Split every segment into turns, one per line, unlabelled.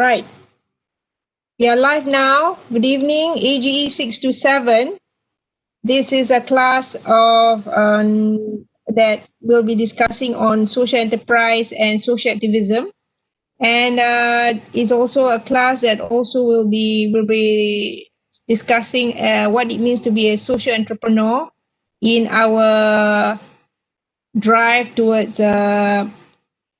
Right. We are live now. Good evening, AGE 627. This is a class of that will be discussing on social enterprise and social activism. And it's also a class that also will be discussing what it means to be a social entrepreneur in our drive towards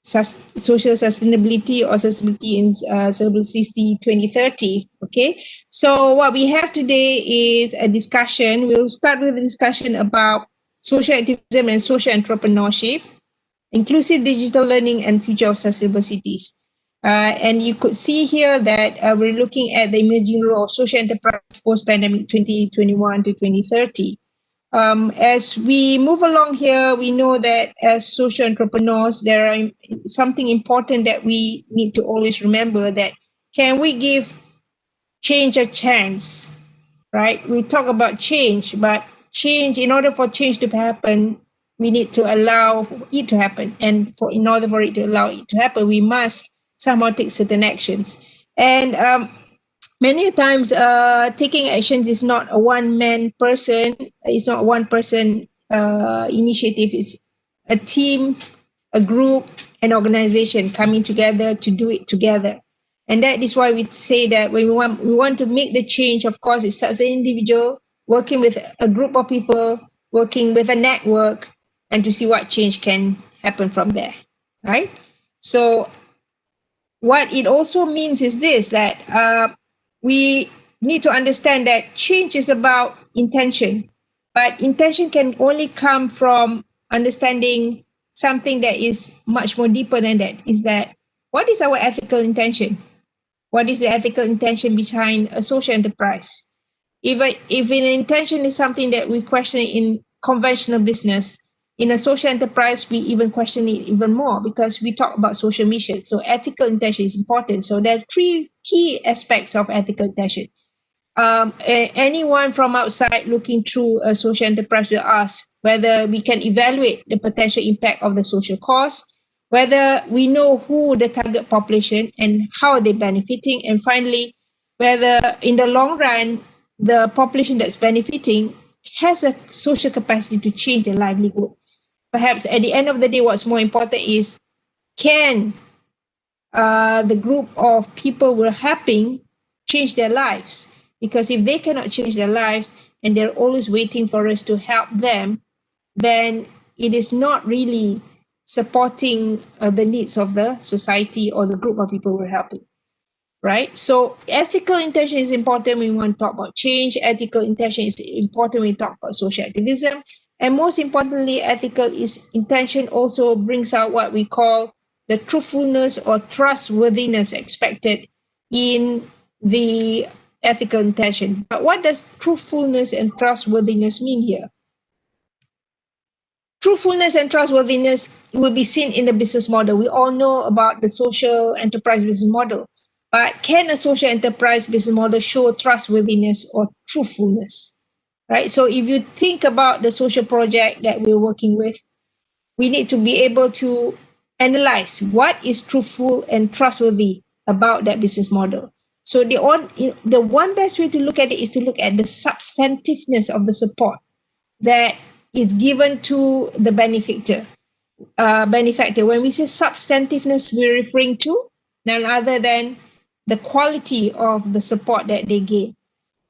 social sustainability or sustainability in sustainability 2030. Okay, so what we have today is a discussion. We'll start with a discussion about social activism and social entrepreneurship, inclusive digital learning, and future of sustainable cities. And you could see here that we're looking at the emerging role of social enterprise post-pandemic 2021 to 2030. As we move along here, we know that as social entrepreneurs, there are something important that we need to always remember, that can we give change a chance, right? We talk about change, but change, in order for change to happen, we need to allow it to happen. And in order for it to allow it to happen, we must somehow take certain actions. And many times taking actions is not a one-man person, it's not one person initiative, it's a team, a group, an organization coming together to do it together. And that is why we say that when we want to make the change, of course it starts with an individual working with a group of people, working with a network, and to see what change can happen from there, right? So what it also means is this, that we need to understand that change is about intention, but intention can only come from understanding something that is much more deeper than that. Is that what is our ethical intention? What is the ethical intention behind a social enterprise? If an intention is something that we question in conventional business, in a social enterprise, we even question it even more because we talk about social mission. So ethical intention is important. So there are three key aspects of ethical intention. Anyone from outside looking through a social enterprise will ask whether we can evaluate the potential impact of the social cause, whether we know who the target population and how they're benefiting, and finally, whether in the long run, the population that's benefiting has a social capacity to change their livelihood. Perhaps at the end of the day, what's more important is, can the group of people we're helping change their lives? Because if they cannot change their lives and they're always waiting for us to help them, then it is not really supporting the needs of the society or the group of people we're helping, right? So ethical intention is important when we want to talk about change. Ethical intention is important when we talk about social activism. And most importantly, ethical intention also brings out what we call the truthfulness or trustworthiness expected in the ethical intention. But what does truthfulness and trustworthiness mean here? Truthfulness and trustworthiness will be seen in the business model. We all know about the social enterprise business model. But can a social enterprise business model show trustworthiness or truthfulness? Right? So if you think about the social project that we're working with, we need to be able to analyze what is truthful and trustworthy about that business model. So the one best way to look at it is to look at the substantiveness of the support that is given to the benefactor. When we say substantiveness, we're referring to none other than the quality of the support that they gain.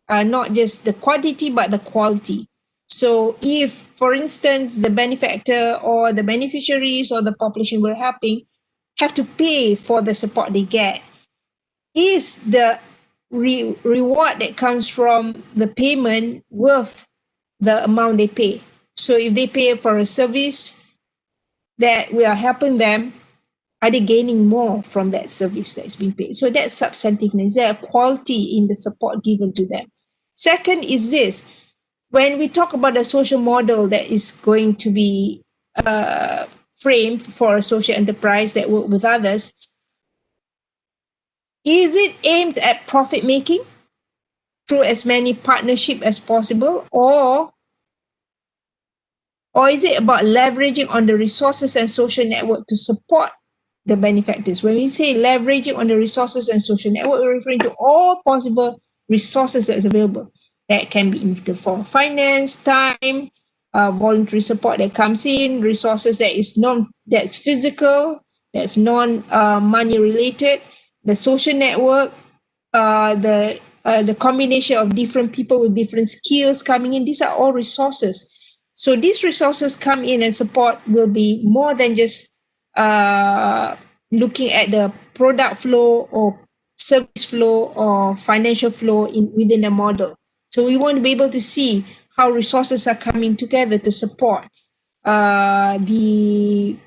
Not just the quantity, but the quality. So if, for instance, the benefactor or the beneficiaries or the population we're helping have to pay for the support they get, is the reward that comes from the payment worth the amount they pay? So if they pay for a service that we are helping them, are they gaining more from that service that's being paid? So that's substantiveness. Is there a quality in the support given to them? Second is this: when we talk about the social model that is going to be framed for a social enterprise that work with others, is it aimed at profit making through as many partnership as possible, or is it about leveraging on the resources and social network to support the benefactors. When we say leveraging on the resources and social network, we're referring to all possible resources that's available. That can be in the form of finance, time, voluntary support that comes in, resources that's physical, that's non money related, the social network, the combination of different people with different skills coming in. These are all resources. So these resources come in and support will be more than just uh, looking at the product flow or service flow or financial flow within a model. So we want to be able to see how resources are coming together to support the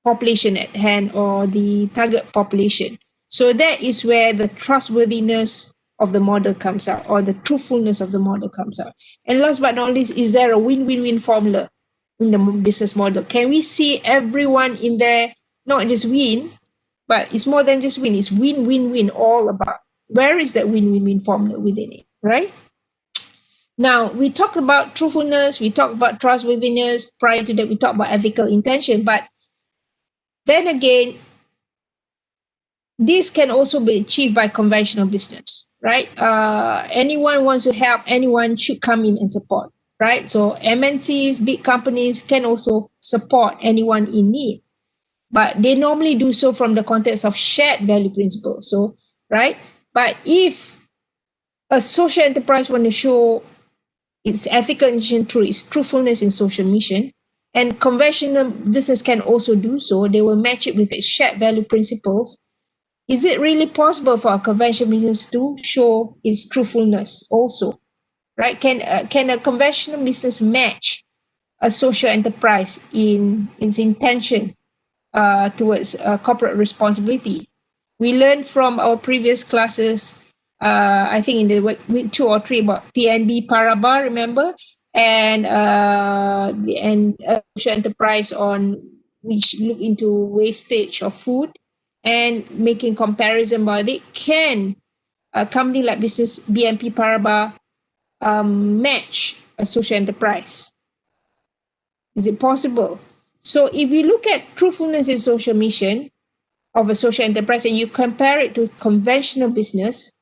population at hand or the target population. So that is where the trustworthiness of the model comes out, or the truthfulness of the model comes out. And last but not least, is there a win-win-win formula in the business model? Can we see everyone in there not just win, but it's more than just win, it's win-win-win all about. Where is that win-win-win formula within it, right? Now, we talked about truthfulness, we talked about trustworthiness. Prior to that, we talked about ethical intention. But then again, this can also be achieved by conventional business, right? Anyone wants to help, anyone should come in and support, right? So MNCs, big companies can also support anyone in need, but they normally do so from the context of shared value principles. So, right? But if a social enterprise want to show its ethical intention through its truthfulness in social mission, and conventional business can also do so, they will match it with its shared value principles. Is it really possible for a conventional business to show its truthfulness also, right? Can a conventional business match a social enterprise in its intention towards corporate responsibility? We learned from our previous classes, I think in the week 2 or 3, about PNB Paraba, remember? And social enterprise on which look into wastage of food and making comparison about it. Can a company like business BNP Paribas match a social enterprise? Is it possible? So if you look at truthfulness in social mission of a social enterprise and you compare it to conventional business,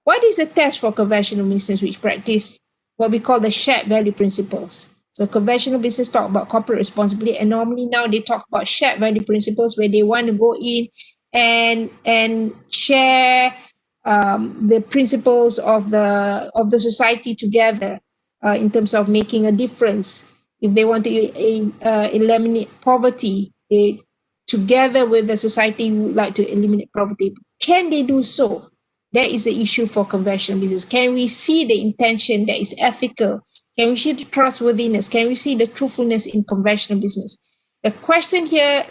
what is the test for conventional business which practice what we call the shared value principles? So conventional business talk about corporate responsibility, and normally now they talk about shared value principles, where they want to go in and share the principles of the society together in terms of making a difference. If they want to eliminate poverty, they together with the society would like to eliminate poverty. Can they do so? That is the issue for conventional business. Can we see the intention that is ethical? Can we see the trustworthiness? Can we see the truthfulness in conventional business? The question here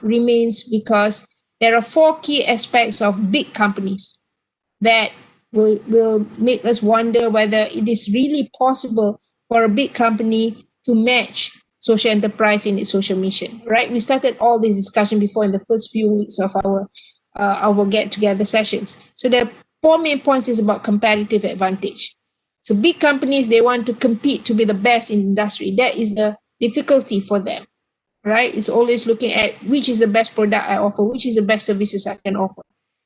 remains, because there are 4 key aspects of big companies that will make us wonder whether it is really possible for a big company to match social enterprise in its social mission, right? We started all this discussion before in the first few weeks of our get together sessions. So the 4 main points is about competitive advantage. So big companies, they want to compete to be the best in industry. That is the difficulty for them, right? It's always looking at which is the best product I offer, which is the best services I can offer.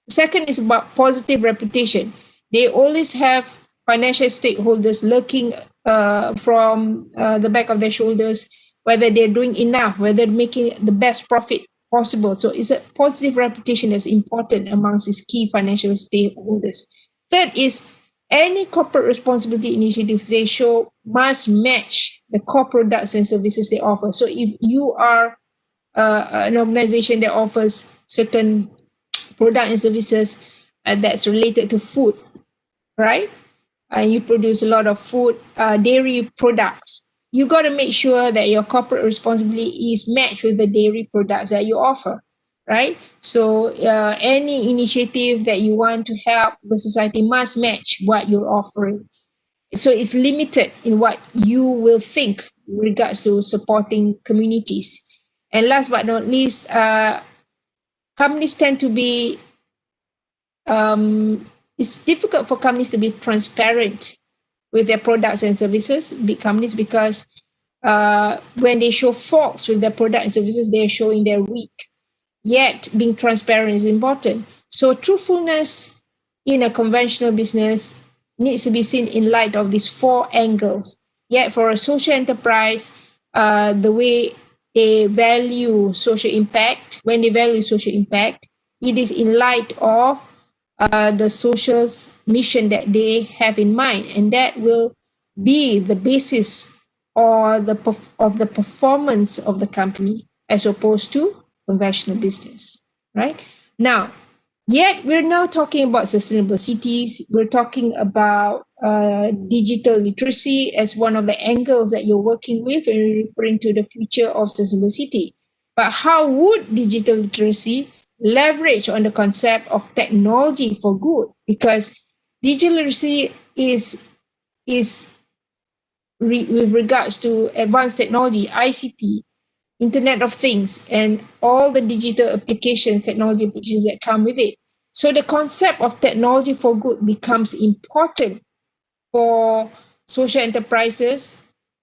Second is about positive reputation. They always have financial stakeholders looking from the back of their shoulders, whether they're doing enough, whether they're making the best profit possible. So it's a positive reputation that's important amongst these key financial stakeholders. Third is any corporate responsibility initiatives they show must match the core products and services they offer. So if you are an organization that offers certain product and services that's related to food, right? And you produce a lot of food, dairy products. You got to make sure that your corporate responsibility is matched with the dairy products that you offer, right? So any initiative that you want to help the society must match what you're offering. So it's limited in what you will think in regards to supporting communities. And last but not least, companies tend to be it's difficult for companies to be transparent with their products and services, big companies, because when they show faults with their product and services, they're showing they're weak. yet being transparent is important. So truthfulness in a conventional business needs to be seen in light of these four angles. Yet for a social enterprise, the way they value social impact, when they value social impact, it is in light of the social mission that they have in mind, and that will be the basis or of the performance of the company as opposed to conventional business, right? Now, yet we're now talking about sustainable cities. We're talking about digital literacy as one of the angles that you're working with when you're referring to the future of sustainable city. But how would digital literacy leverage on the concept of technology for good? Because digital literacy is with regards to advanced technology, ICT, Internet of Things, and all the digital applications, technology applications that come with it. So the concept of technology for good becomes important for social enterprises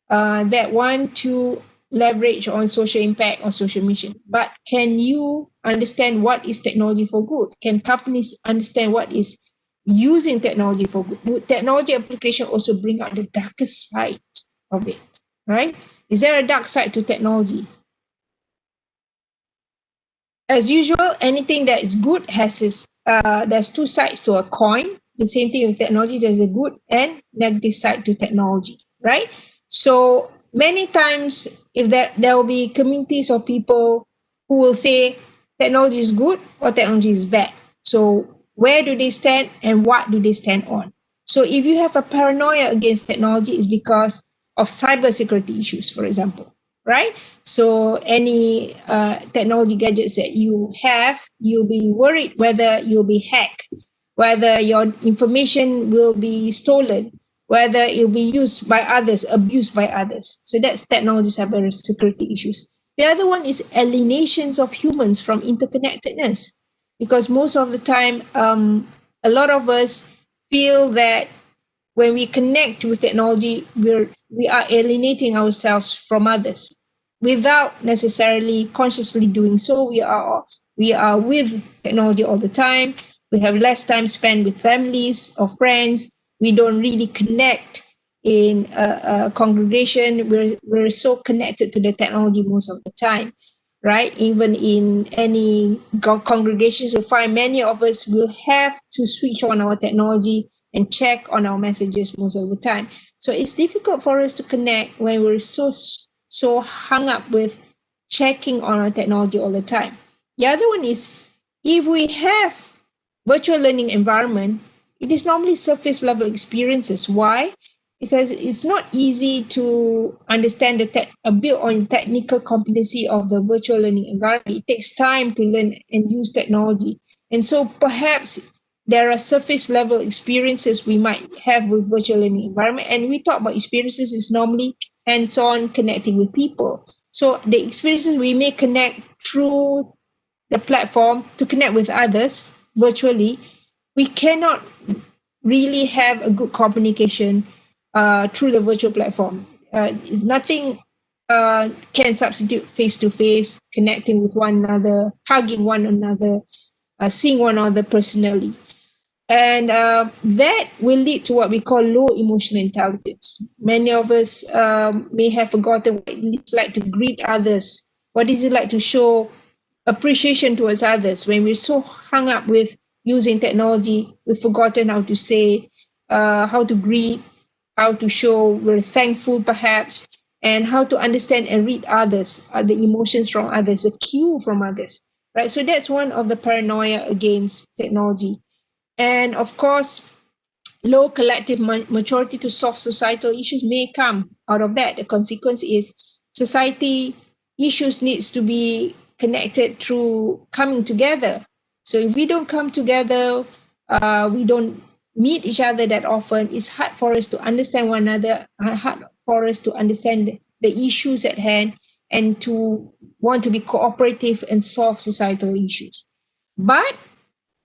that want to leverage on social impact or social mission. But can you understand what is technology for good? Can companies understand what is using technology for good? Would technology application also bring out the darker side of it, right? Is there a dark side to technology? As usual, anything that is good has there's two sides to a coin. The same thing with technology, there's a good and negative side to technology, right? So many times, if there will be communities of people who will say technology is good or technology is bad. So where do they stand and what do they stand on? So if you have a paranoia against technology, it's because of cybersecurity issues, for example, right? So any technology gadgets that you have, you'll be worried whether you'll be hacked, whether your information will be stolen, whether it'll be used by others, abused by others. So that's technology cybersecurity issues. The other one is alienations of humans from interconnectedness, because most of the time, a lot of us feel that when we connect with technology, we are alienating ourselves from others without necessarily consciously doing so. We are with technology all the time. We have less time spent with families or friends. We don't really connect in a congregation. We're so connected to the technology most of the time, right? Even in any congregations, you'll find many of us will have to switch on our technology and check on our messages most of the time. So it's difficult for us to connect when we're so hung up with checking on our technology all the time. The other one is, if we have virtual learning environment, it is normally surface level experiences. Why? Because it's not easy to understand build on technical competency of the virtual learning environment. It takes time to learn and use technology. And so perhaps there are surface level experiences we might have with virtual learning environment. And we talk about experiences is normally hands-on connecting with people. So the experiences we may connect through the platform to connect with others virtually, we cannot really have a good communication through the virtual platform. Nothing can substitute face to face, connecting with one another, hugging one another, seeing one another personally. And that will lead to what we call low emotional intelligence. Many of us may have forgotten what it's like to greet others. What is it like to show appreciation towards others? When we're so hung up with using technology, we've forgotten how to say, how to greet, how to show we're thankful perhaps, and how to understand and read others, the emotions from others, the cue from others, right? So that's one of the paranoia against technology. And of course, low collective maturity to solve societal issues may come out of that. The consequence is society issues needs to be connected through coming together. So if we don't come together, we don't meet each other that often, it's hard for us to understand one another, hard for us to understand the issues at hand and to want to be cooperative and solve societal issues. But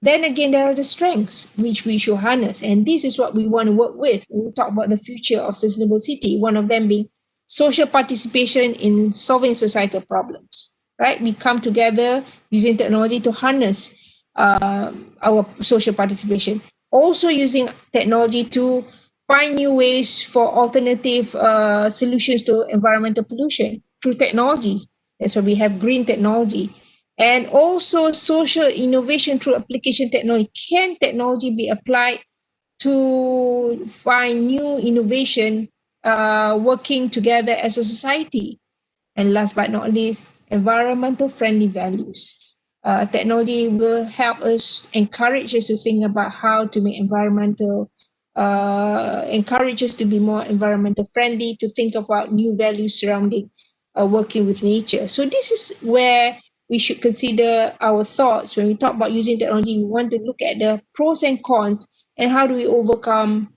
then again, there are the strengths which we should harness. And this is what we want to work with when we talk about the future of sustainable city. One of them being social participation in solving societal problems. right? We come together using technology to harness our social participation. Also using technology to find new ways for alternative solutions to environmental pollution through technology. That's why we have green technology. And also social innovation through application technology. Can technology be applied to find new innovation working together as a society? And last but not least, environmental friendly values. Technology will help us, encourage us to think about how to make encourage us to be more environmental friendly, to think about new values surrounding working with nature. So this is where we should consider our thoughts when we talk about using technology. We want to look at the pros and cons and how do we overcome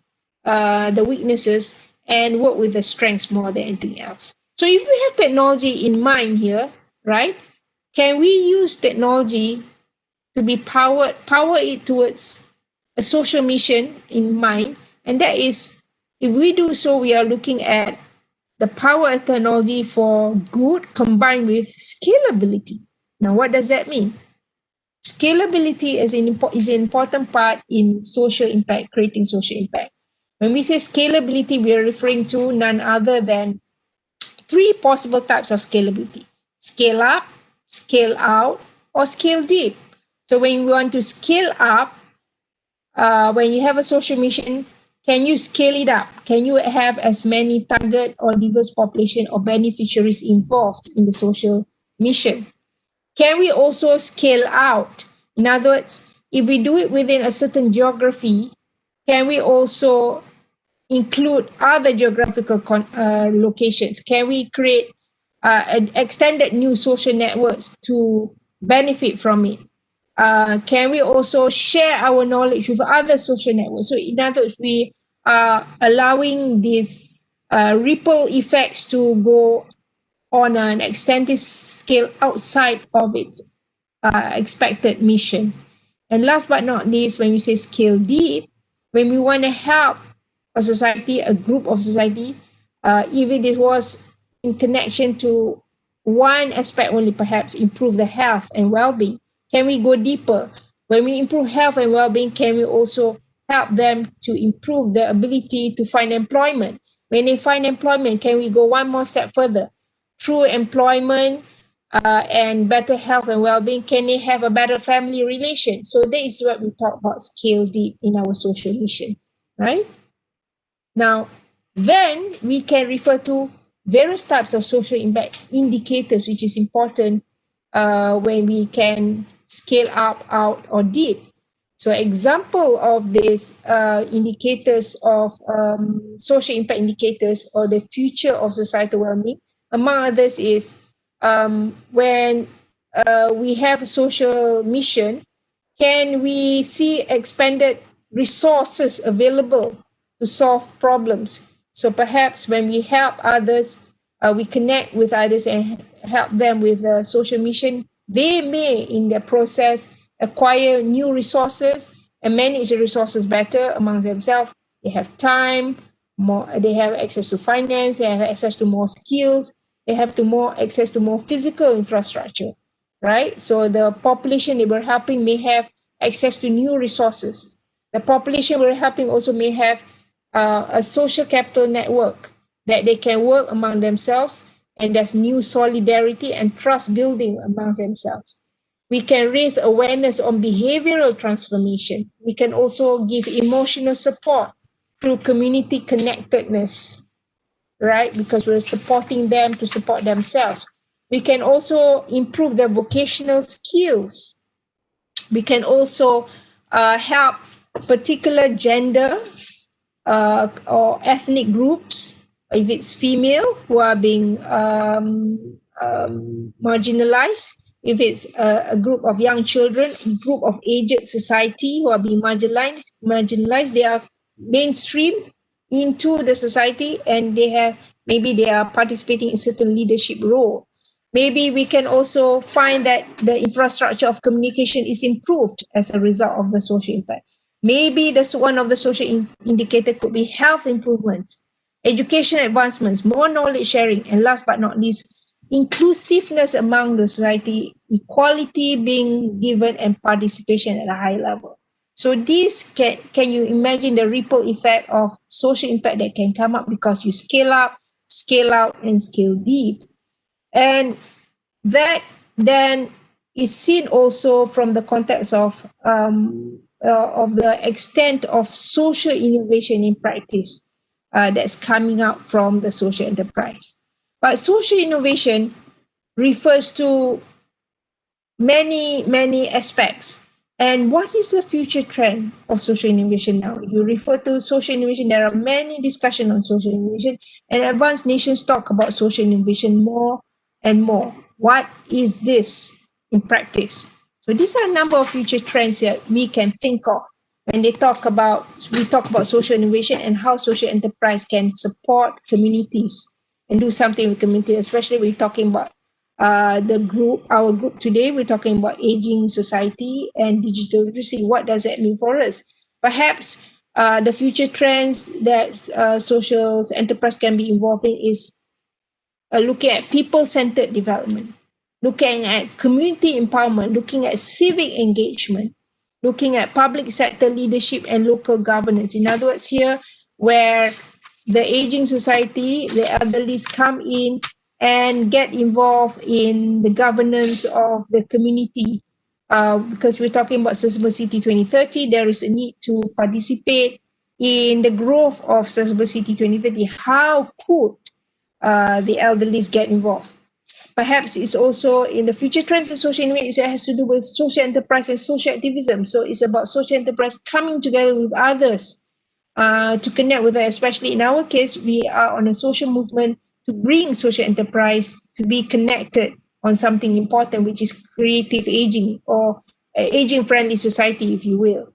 the weaknesses and work with the strengths more than anything else. So if we have technology in mind here, right, can we use technology to be power it towards a social mission in mind? And that is, if we do so, we are looking at the power of technology for good combined with scalability. Now, what does that mean? Scalability is an important part in social impact, creating social impact. When we say scalability, we are referring to none other than three possible types of scalability: scale up, scale out, or scale deep. So when you want to scale up, when you have a social mission, can you scale it up? Can you have as many target or diverse population or beneficiaries involved in the social mission? Can we also scale out? In other words, if we do it within a certain geography, can we also include other geographical locations? Can we create extended new social networks to benefit from it? Can we also share our knowledge with other social networks? So, in other words, we are allowing these ripple effects to go on an extensive scale outside of its expected mission. And last but not least, when you say scale deep, when we want to help a society, a group of society, even it was in connection to one aspect only, perhaps improve the health and well-being. Can we go deeper? When we improve health and well-being, can we also help them to improve their ability to find employment? When they find employment, can we go one more step further? Through employment, and better health and well-being, can they have a better family relation? So that is what we talk about scale deep in our social mission, right? Now, then we can refer to various types of social impact indicators, which is important when we can scale up, out, or deep. So example of these indicators of social impact indicators or the future of societal well-being, among others, is when we have a social mission, can we see expanded resources available to solve problems? So perhaps when we help others, we connect with others and help them with a social mission, they may, in the process, acquire new resources and manage the resources better among themselves. They have time, they have access to finance, they have access to more skills, they have to more access to more physical infrastructure, right? So the population they were helping may have access to new resources. The population we're helping also may have a social capital network that they can work among themselves, and there's new solidarity and trust building among themselves. We can raise awareness on behavioral transformation. We can also give emotional support through community connectedness, right? Because we're supporting them to support themselves. We can also improve their vocational skills. We can also help particular gender or ethnic groups, if it's female, who are being marginalized, if it's a group of young children, a group of aged society who are being marginalized, they are mainstream into the society, and maybe they are participating in certain leadership role. Maybe we can also find that the infrastructure of communication is improved as a result of the social impact. Maybe one of the social indicator could be health improvements, education advancements, more knowledge sharing, and last but not least, inclusiveness among the society, equality being given, and participation at a high level. So this can you imagine the ripple effect of social impact that can come up because you scale up, scale out, and scale deep. And that then is seen also from the context of the extent of social innovation in practice that's coming out from the social enterprise. But social innovation refers to many aspects. And what is the future trend of social innovation now? If you refer to social innovation, there are many discussions on social innovation, and advanced nations talk about social innovation more and more. What is this in practice? So these are a number of future trends that we can think of when we talk about social innovation and how social enterprise can support communities and do something with community, especially when we're talking about our group today. We're talking about aging society and digital literacy. What does that mean for us? Perhaps the future trends that social enterprise can be involved in is looking at people-centered development, looking at community empowerment, looking at civic engagement, looking at public sector leadership and local governance. In other words, here where the aging society, the elderly come in and get involved in the governance of the community. Because we're talking about Sustainable City 2030, there is a need to participate in the growth of Sustainable City 2030. How could the elderly get involved? Perhaps it's also in the future trends in social innovation, it has to do with social enterprise and social activism. So it's about social enterprise coming together with others to connect with us. Especially in our case, we are on a social movement to bring social enterprise to be connected on something important, which is creative aging or aging friendly society, if you will.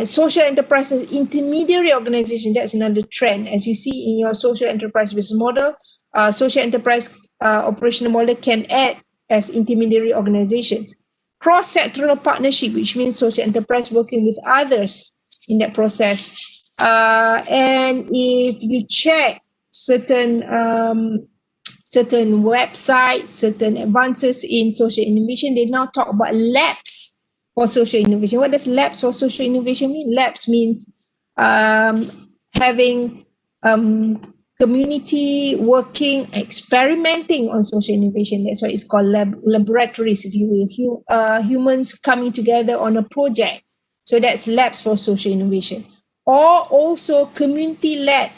Social enterprises, intermediary organization, that's another trend. As you see in your social enterprise business model, social enterprise operational model can act as intermediary organizations. Cross-sectoral partnership, which means social enterprise working with others in that process. And if you check certain websites, certain advances in social innovation, they now talk about labs for social innovation. What does labs for social innovation mean? Labs means having community working, experimenting on social innovation. That's why it's called laboratories, if you will. Humans coming together on a project. So that's labs for social innovation. Or also community-led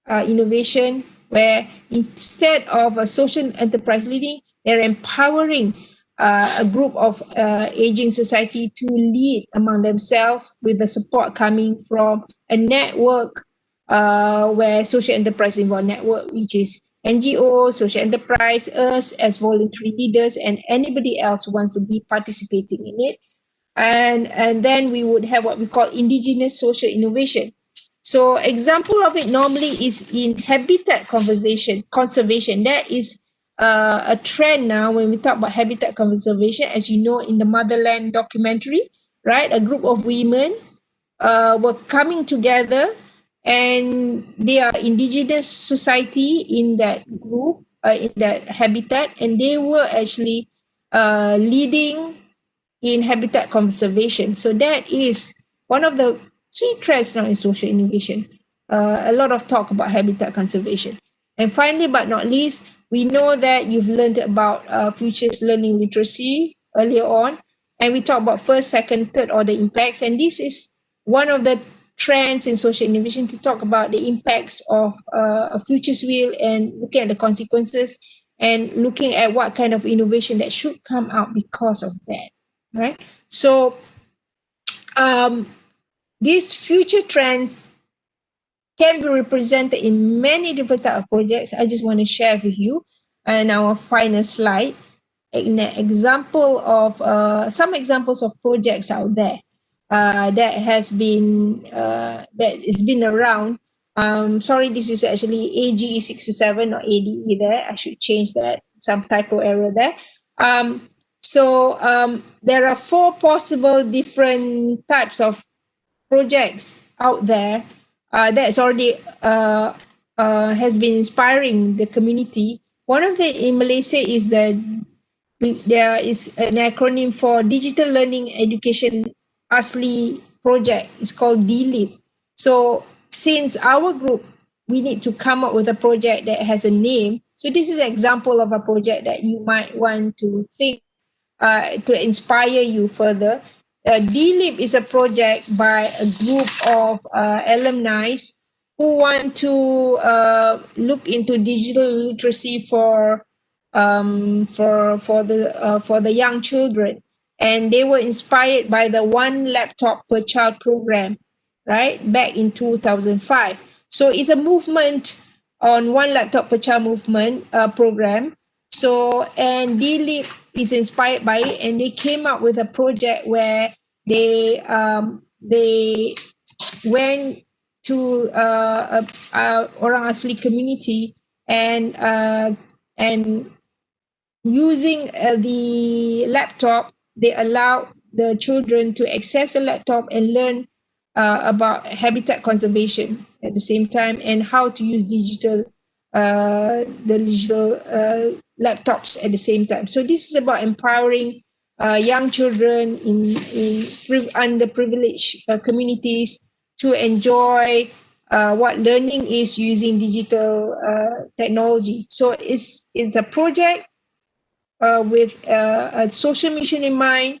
innovation, where instead of a social enterprise leading, they're empowering a group of aging society to lead among themselves with the support coming from a network where social enterprise involved network, which is NGO, social enterprise, us as voluntary leaders, and anybody else who wants to be participating in it. And then we would have what we call indigenous social innovation. So example of it normally is in habitat conservation. That is a trend now when we talk about habitat conservation. As you know, in the Motherland documentary, right? A group of women were coming together, and they are indigenous society in that group, in that habitat, and they were actually leading in habitat conservation. So that is one of the key trends now in social innovation. A lot of talk about habitat conservation. And finally, but not least, we know that you've learned about futures learning literacy earlier on, and we talk about first, second, third order impacts. And this is one of the trends in social innovation to talk about the impacts of a futures wheel and looking at the consequences and looking at what kind of innovation that should come out because of that. Right. So these future trends can be represented in many different type of projects. I just want to share with you and our final slide an example of some examples of projects out there that has been that has been around. Sorry, this is actually AGE627, not ADE there. I should change that. Some typo error there. So there are 4 possible different types of projects out there that's already has been inspiring the community One of the in Malaysia is there is an acronym for Digital Learning Education ASLI project. It's called DLIP. So since our group, we need to come up with a project that has a name. So this is an example of a project that you might want to think to inspire you further. DLIP is a project by a group of alumni who want to look into digital literacy for the young children, and they were inspired by the one laptop per child program, right, back in 2005. So it's a movement on one laptop per child movement program. So, and DLIP is inspired by it, and they came up with a project where they went to orang asli community, and using the laptop, they allow the children to access the laptop and learn about habitat conservation at the same time, and how to use the digital laptops at the same time. So this is about empowering young children in underprivileged communities to enjoy what learning is using digital technology. So it's a project with a social mission in mind,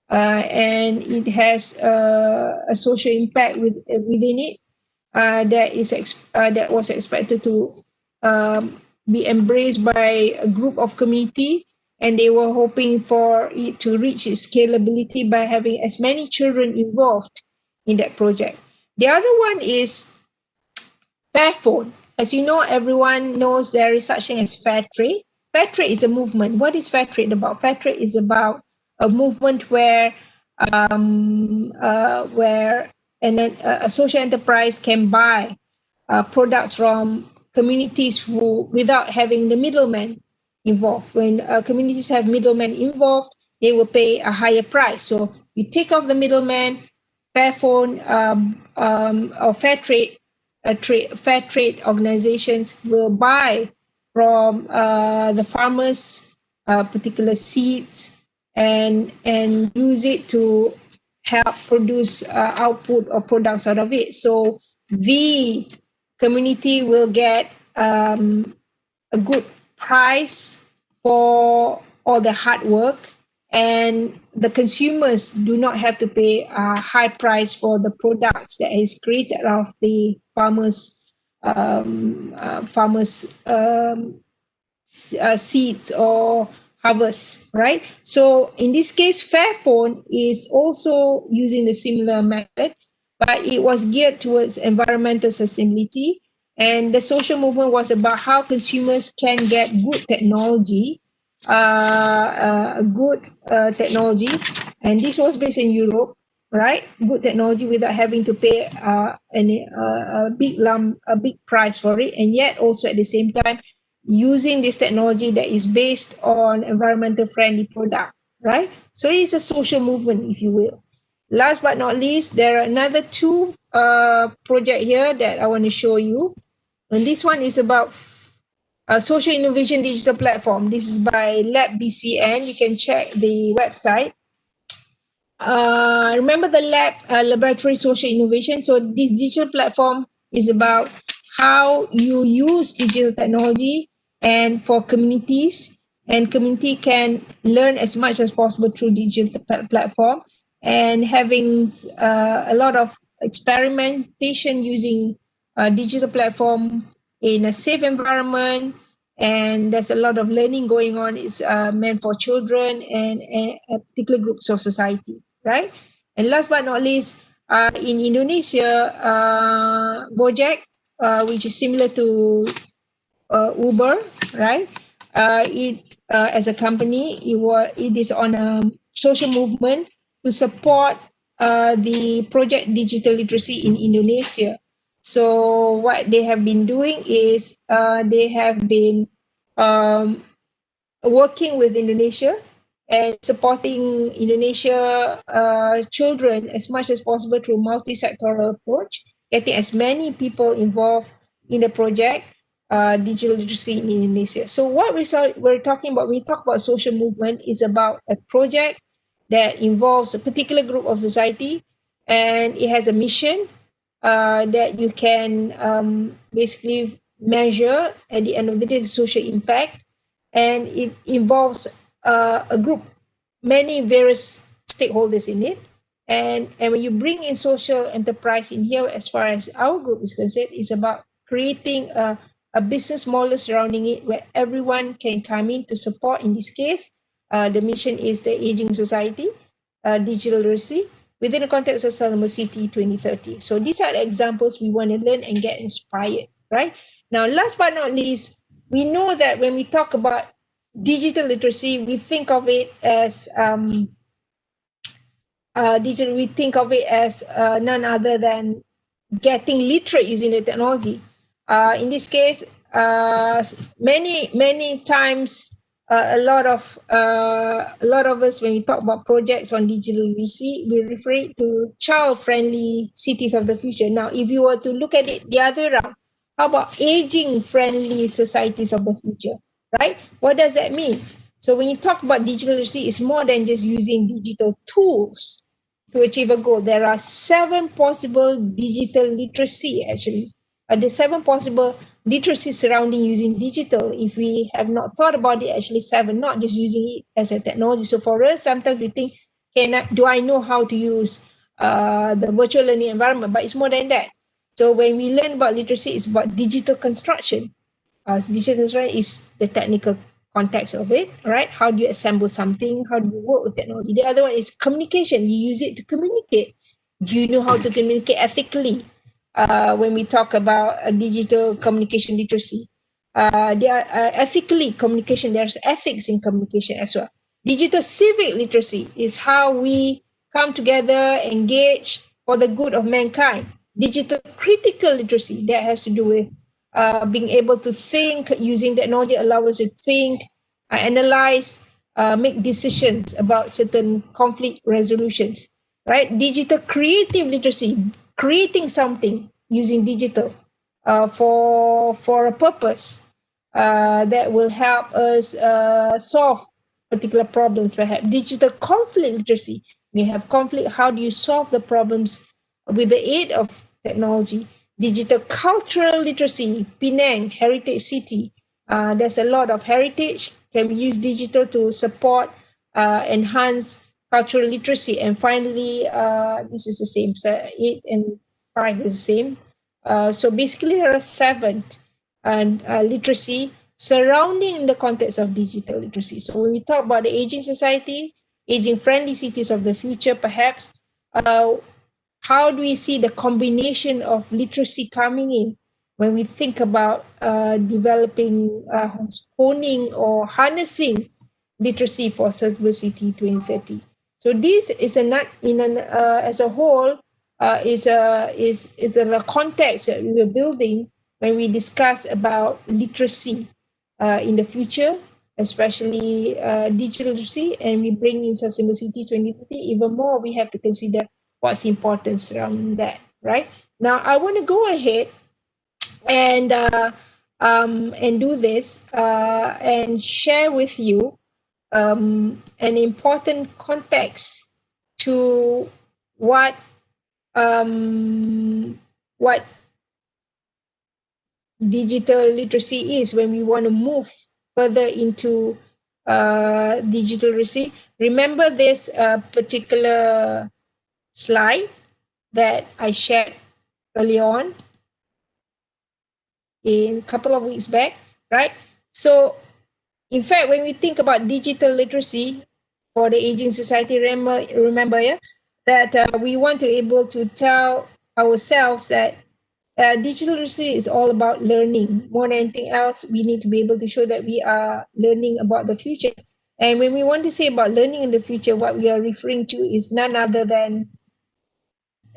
and it has a social impact within it that was expected to be embraced by a group of community, and they were hoping for it to reach its scalability by having as many children involved in that project. The other one is Fairphone. As you know, everyone knows there is such thing as fair trade. Fair trade is a movement. What is fair trade about? Fair trade is about a movement where a social enterprise can buy products from communities without having the middleman involved. When communities have middlemen involved, they will pay a higher price. So you take off the middleman. Fairphone or fair trade organizations will buy from the farmers particular seeds, and use it to help produce output or products out of it. So the community will get a good price for all the hard work, and the consumers do not have to pay a high price for the products that is created out of the farmers seeds or harvest, right? So in this case, Fairphone is also using the similar method, but it was geared towards environmental sustainability. And the social movement was about how consumers can get good technology, and this was based in Europe, right? Good technology without having to pay a big price for it, and yet also at the same time using this technology that is based on environmental friendly product, right? So it's a social movement, if you will. Last but not least, there are another two project here that I want to show you. And this one is about a social innovation digital platform. This is by Lab BCN. You can check the website. Remember the laboratory social innovation. So this digital platform is about how you use digital technology and for communities, and community can learn as much as possible through digital platform, and having a lot of experimentation using digital platform in a safe environment, and there's a lot of learning going on. It's meant for children and particular groups of society, right? And last but not least, in Indonesia, Gojek, which is similar to Uber, right? It as a company, it is on a social movement to support the project digital literacy in Indonesia. So what they have been doing is they have been um, working with Indonesia and supporting Indonesia children as much as possible through multi-sectoral approach, getting as many people involved in the project, digital literacy in Indonesia. So what we're talking about, when we talk about social movement, is about a project that involves a particular group of society, and it has a mission that you can basically measure at the end of the day, the social impact, and it involves a group, many various stakeholders in it. And when you bring in social enterprise in here, as far as our group is concerned, it's about creating a business model surrounding it where everyone can come in to support. In this case, the mission is the aging society, digital literacy, within the context of Sustainable City 2030. So these are the examples we want to learn and get inspired, right? Now, last but not least, we know that when we talk about digital literacy, we think of it as we think of it as none other than getting literate using the technology. In this case, many times, a lot of us, when we talk about projects on digital literacy, we refer it to child-friendly cities of the future. Now, if you were to look at it the other round, how about aging-friendly societies of the future, right? What does that mean? So when you talk about digital literacy, it's more than just using digital tools to achieve a goal. There are 7 possible digital literacy, actually. The 7 possible literacy surrounding using digital. If we have not thought about it, actually 7, not just using it as a technology. So for us, sometimes we think, do I know how to use the virtual learning environment? But it's more than that. So when we learn about literacy, it's about digital construction. Digital construction is the technical context of it, right? How do you assemble something? How do you work with technology? The other one is communication. You use it to communicate. Do you know how to communicate ethically? When we talk about digital communication literacy, there are ethically communication. There's ethics in communication as well. Digital civic literacy is how we come together, engage for the good of mankind. Digital critical literacy, that has to do with being able to think using technology, allow us to think, analyze, make decisions about certain conflict resolutions, right? Digital creative literacy, creating something using digital for a purpose that will help us solve particular problems. Perhaps digital conflict literacy. We have conflict. How do you solve the problems with the aid of technology? Digital cultural literacy. Penang, heritage city. There's a lot of heritage. Can we use digital to support, enhance cultural literacy? And finally, this is the same. So 8 and 5 is the same. So basically, there are 7 literacy surrounding in the context of digital literacy. So when we talk about the aging society, aging friendly cities of the future, perhaps, how do we see the combination of literacy coming in when we think about developing, honing or harnessing literacy for Sustainable City 2030? So this is as a whole, is a context that we are building when we discuss about literacy in the future, especially digital literacy, and we bring in Sustainable City 2030. Even more, we have to consider what's important around that, right? Now, I want to go ahead and do this and share with you an important context to what digital literacy is when we want to move further into digital literacy. Remember this particular slide that I shared early on in a couple of weeks back, right? So in fact, when we think about digital literacy for the aging society, remember that we want to be able to tell ourselves that digital literacy is all about learning. More than anything else, we need to be able to show that we are learning about the future. And when we want to say about learning in the future, what we are referring to is none other than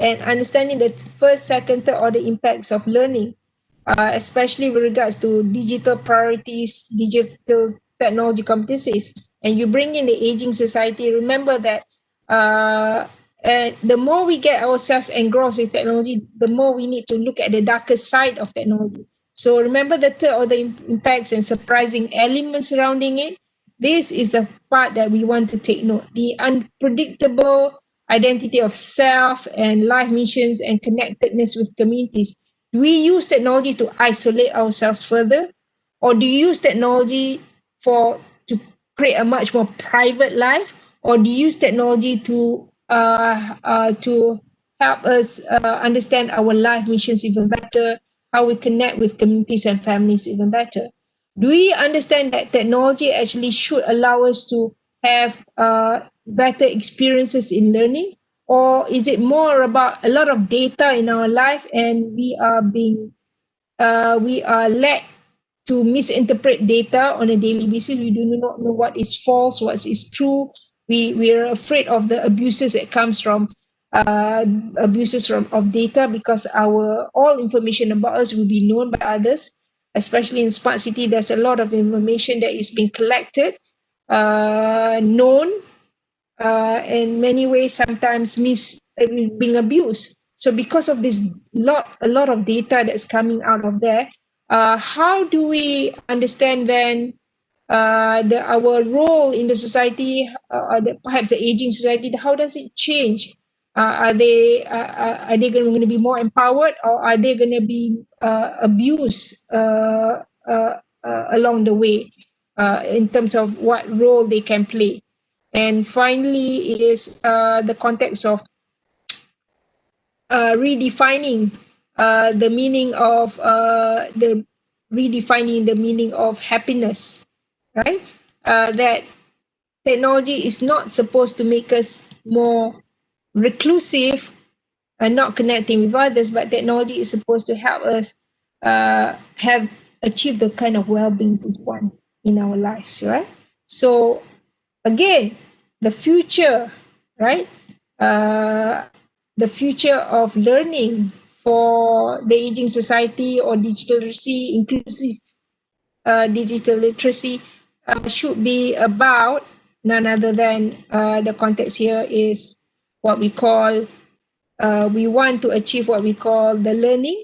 and understanding the first, second, third order impacts of learning, especially with regards to digital priorities, digital technology competencies. And you bring in the aging society, remember that and the more we get ourselves engrossed with technology, the more we need to look at the darker side of technology. So remember the third order impacts and surprising elements surrounding it. This is the part that we want to take note. The unpredictable identity of self and life missions and connectedness with communities. Do we use technology to isolate ourselves further? Or do you use technology to create a much more private life? Or do you use technology to help us understand our life missions even better, how we connect with communities and families even better? Do we understand that technology actually should allow us to have better experiences in learning? Or is it more about a lot of data in our life and we are led to misinterpret data on a daily basis. We do not know what is false, what is true. We are afraid of the abuses that comes from of data, because our all information about us will be known by others. Especially in smart city, there's a lot of information that is being collected, known, in many ways sometimes being abused. So because of this a lot of data that's coming out of there, how do we understand then our role in the society, perhaps the aging society? How does it change? Are they going to be more empowered, or are they going to be abused along the way, in terms of what role they can play? And finally is the context of redefining the meaning of the redefining the meaning of happiness, right? That technology is not supposed to make us more reclusive and not connecting with others, but technology is supposed to help us have achieve the kind of well-being we want in our lives, right? So again, the future, right? Uh, the future of learning for the aging society, or digital literacy, inclusive digital literacy, should be about none other than the context here is what we call, we want to achieve what we call the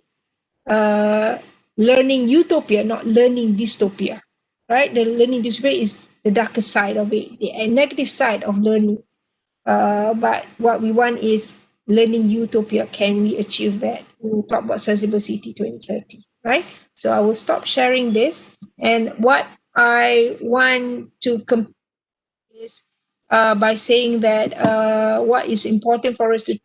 uh, learning utopia, not learning dystopia, right? The learning dystopia is the darker side of it, the negative side of learning. But what we want is learning utopia. Can we achieve that? We'll talk about Sensible City 2030, right? So I will stop sharing this. And what I want to is by saying that what is important for us to the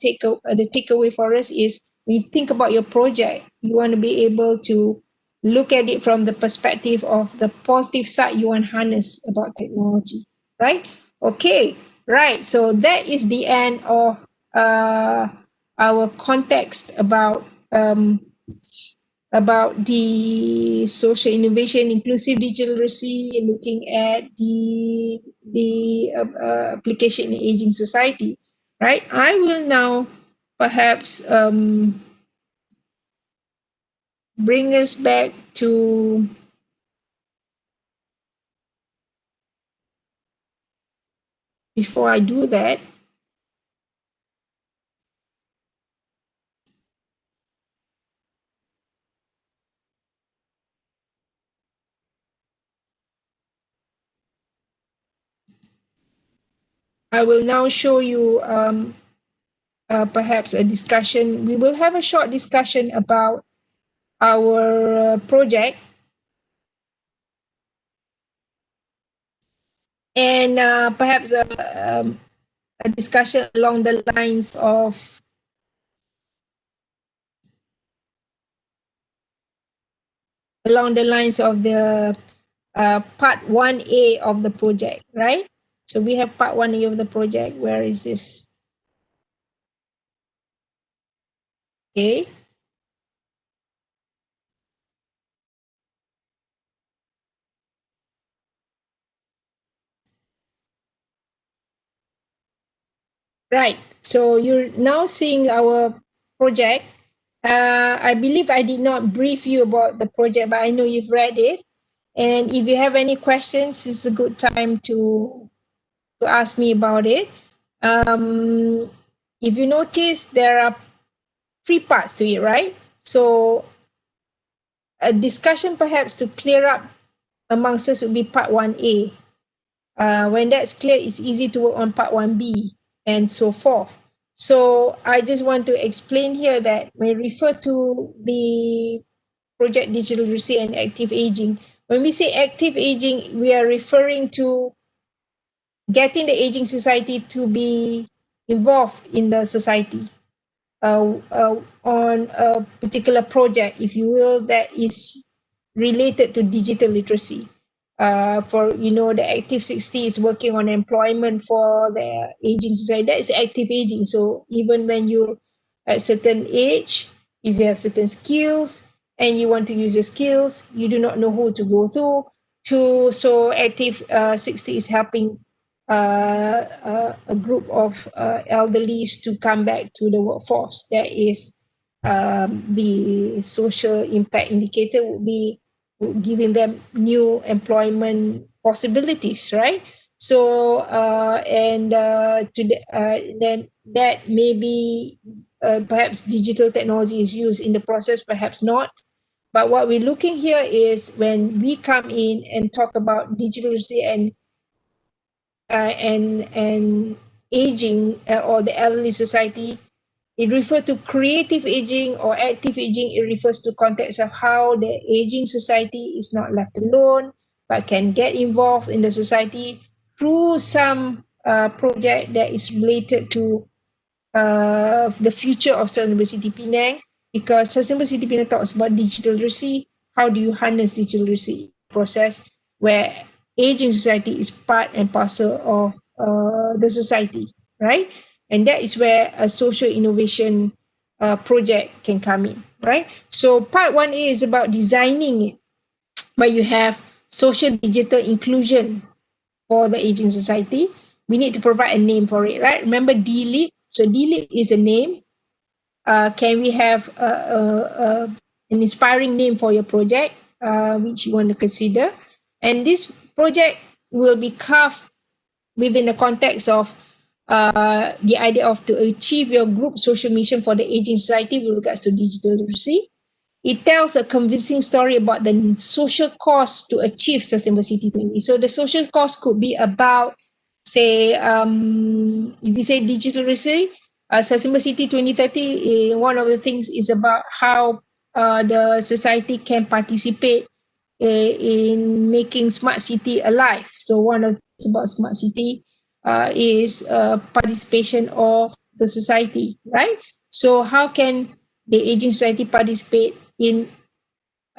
takeaway for us is, when you think about your project, you want to be able to look at it from the perspective of the positive side you want to harness about technology, right? Okay, right. So that is the end of our context about the social innovation, inclusive digital literacy, looking at the application in aging society, right? I will now perhaps bring us back to, before I do that, I will now show you perhaps a discussion. We will have a short discussion about our project, and perhaps a discussion along the lines of the part 1A of the project, right? So we have part 1A of the project. Where is this? Okay. Right. So you're now seeing our project. I believe I did not brief you about the project, but I know you've read it. And if you have any questions, it's a good time to ask me about it. If you notice, there are three parts to it, right? So a discussion perhaps to clear up amongst us would be part 1A. When that's clear, it's easy to work on part 1B and so forth. So I just want to explain here that when we refer to the project digital literacy and active aging, when we say active aging, we are referring to getting the aging society to be involved in the society on a particular project, if you will, that is related to digital literacy. For the active 60 is working on employment for the aging society. That is active aging. So even when you're at certain age, if you have certain skills and you want to use the skills, you do not know who to go to. So active 60 is helping a group of elderlies to come back to the workforce. That is the social impact indicator would be giving them new employment possibilities, right? So then that maybe perhaps digital technology is used in the process, perhaps not. But what we're looking here is when we come in and talk about digital literacy and aging or the elderly society, it refers to creative aging or active aging. It refers to context of how the aging society is not left alone, but can get involved in the society through some project that is related to the future of Sustainable City Penang, because Sustainable City Penang talks about digital literacy. How do you harness digital literacy process where aging society is part and parcel of the society, right? And that is where a social innovation project can come in, right? So part 1A is about designing it, but you have social digital inclusion for the aging society. We need to provide a name for it, right? Remember DLIP. So DLIP is a name. Can we have an inspiring name for your project, which you want to consider? And this project will be carved within the context of the idea of to achieve your group social mission for the aging society with regards to digital literacy. It tells a convincing story about the social cost to achieve Sustainable City 20. So the social cost could be about, say, if you say digital literacy, Sustainable City 2030, one of the things is about how the society can participate in making smart city alive. So one of the things about smart city is participation of the society, right? So how can the aging society participate in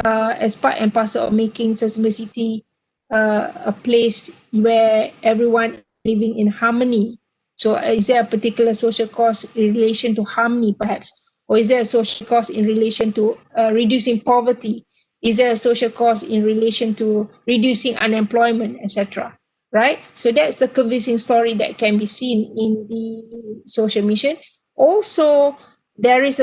as part and parcel of making Sustainable City a place where everyone is living in harmony? So is there a particular social cost in relation to harmony, perhaps? Or is there a social cost in relation to reducing poverty? Is there a social cost in relation to reducing unemployment, etc.? Right? So that's the convincing story that can be seen in the social mission. Also, there is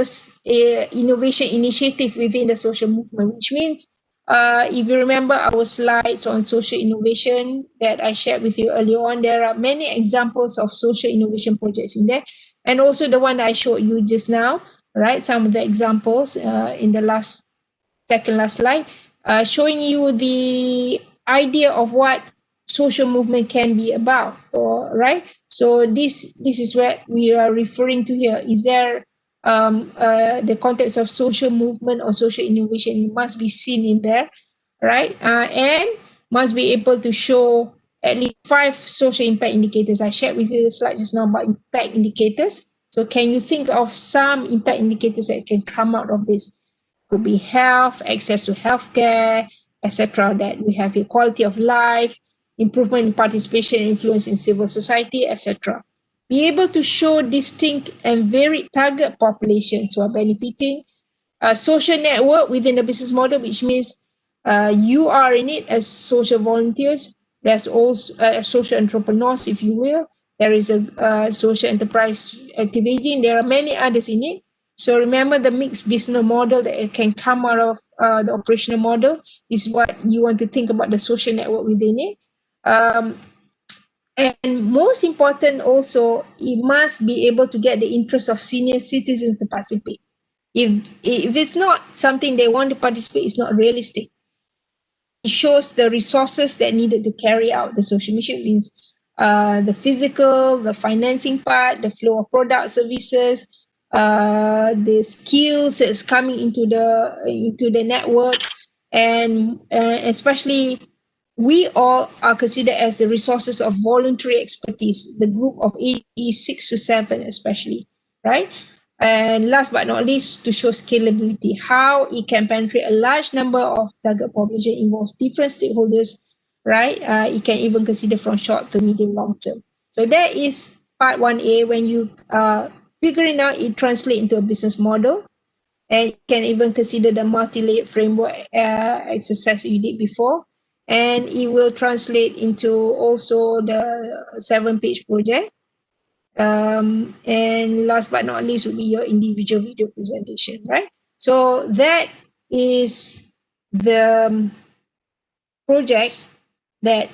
a innovation initiative within the social movement, which means if you remember our slides on social innovation that I shared with you earlier on, there are many examples of social innovation projects in there. And also the one I showed you just now, right? Some of the examples in the second last slide, showing you the idea of what social movement can be about, or right? So this is what we are referring to here. Is there the context of social movement or social innovation must be seen in there, right? And must be able to show at least 5 social impact indicators. I shared with you the slide just now about impact indicators. So can you think of some impact indicators that can come out of this? Could be health, access to healthcare, etc. That we have equality of life, improvement in participation and influence in civil society, etc. Be able to show distinct and varied target populations who are benefiting. A social network within the business model, which means you are in it as social volunteers. There's also social entrepreneurs, if you will. There is a social enterprise activating. There are many others in it. So remember, the mixed business model that can come out of the operational model is what you want to think about, the social network within it. And most important also, it must be able to get the interest of senior citizens to participate. if it's not something they want to participate, it's not realistic. It shows the resources that needed to carry out the social mission, means the physical, the financing part, the flow of product, services, the skills that's coming into the network, and especially we all are considered as the resources of voluntary expertise, the group of 6 to 7 especially, right? And last but not least, to show scalability, how it can penetrate a large number of target population, involves different stakeholders, right? It can even consider from short to medium long term. So that is part 1A. When you figuring out, it translate into a business model, and you can even consider the multi-layered framework exercise you did before, and it will translate into also the 7-page project. And last but not least would be your individual video presentation, right? So that is the project that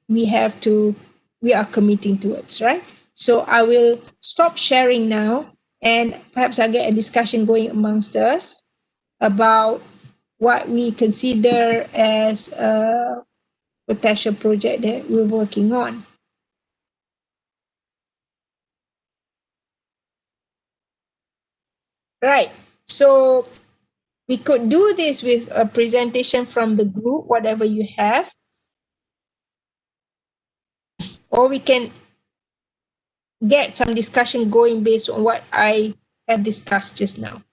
we are committing towards, right? So I will stop sharing now, and perhaps I'll get a discussion going amongst us about what we consider as a potential project that we're working on. Right. So we could do this with a presentation from the group, whatever you have, or we can get some discussion going based on what I have discussed just now.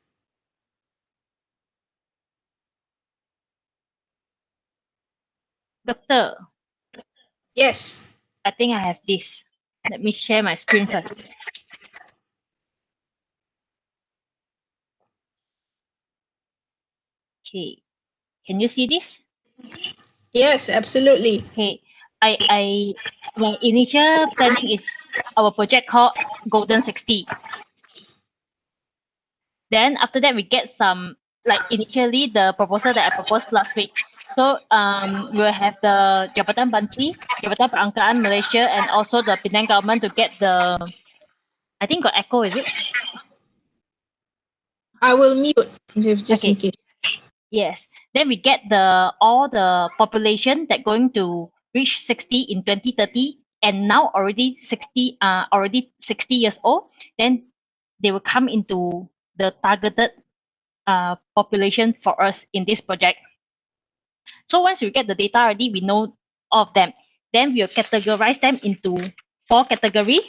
Doctor,
Yes.
I think I have this. Let me share my screen first. Okay. Can you see this?
Yes, absolutely.
Okay. My initial planning is our project called Golden 60. Then after that, we get some, like initially the proposal that I proposed last week. So we'll have the Jabatan Banci, Jabatan Perangkaan Malaysia, and also the Penang government to get the, I think got echo, is it?
I will mute just in
Okay.
case.
Yes. Then we get the all the population that going to reach 60 in 2030, and now already 60 years old. Then they will come into the targeted population for us in this project. So once we get the data already, we know all of them. Then we'll categorize them into 4 category.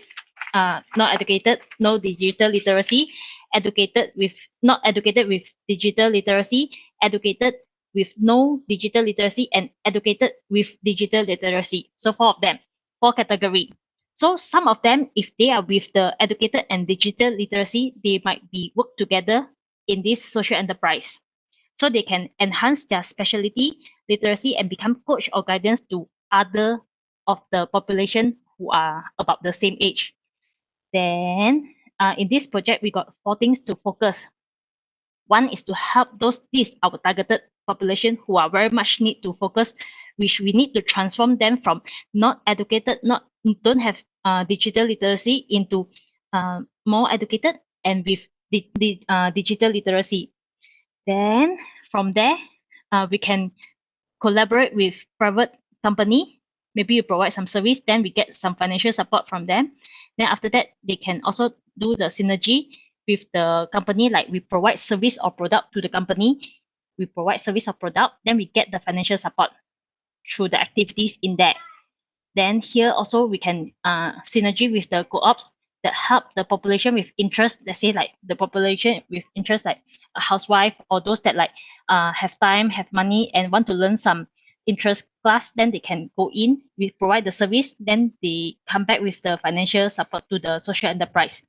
Not educated, no digital literacy, educated with not educated with digital literacy, educated with no digital literacy, and educated with digital literacy. So 4 of them, 4 category. So some of them, if they are with the educated and digital literacy, they might be work together in this social enterprise. So they can enhance their specialty literacy and become coach or guidance to other of the population who are about the same age. Then in this project, we got 4 things to focus. One is to help these our targeted population who are very much need to focus, which we need to transform them from not educated, don't have digital literacy into more educated and with digital literacy. Then from there, we can collaborate with private company. Maybe you provide some service, then we get some financial support from them. Then after that, they can also do the synergy with the company, like we provide service or product to the company. We provide service or product, then we get the financial support through the activities in there. Then here also we can synergy with the co-ops that help the population with interest. Let's say like the population with interest, like a housewife or those that like have time, have money, and want to learn some interest class. Then they can go in. We provide the service. Then they come back with the financial support to the social enterprise.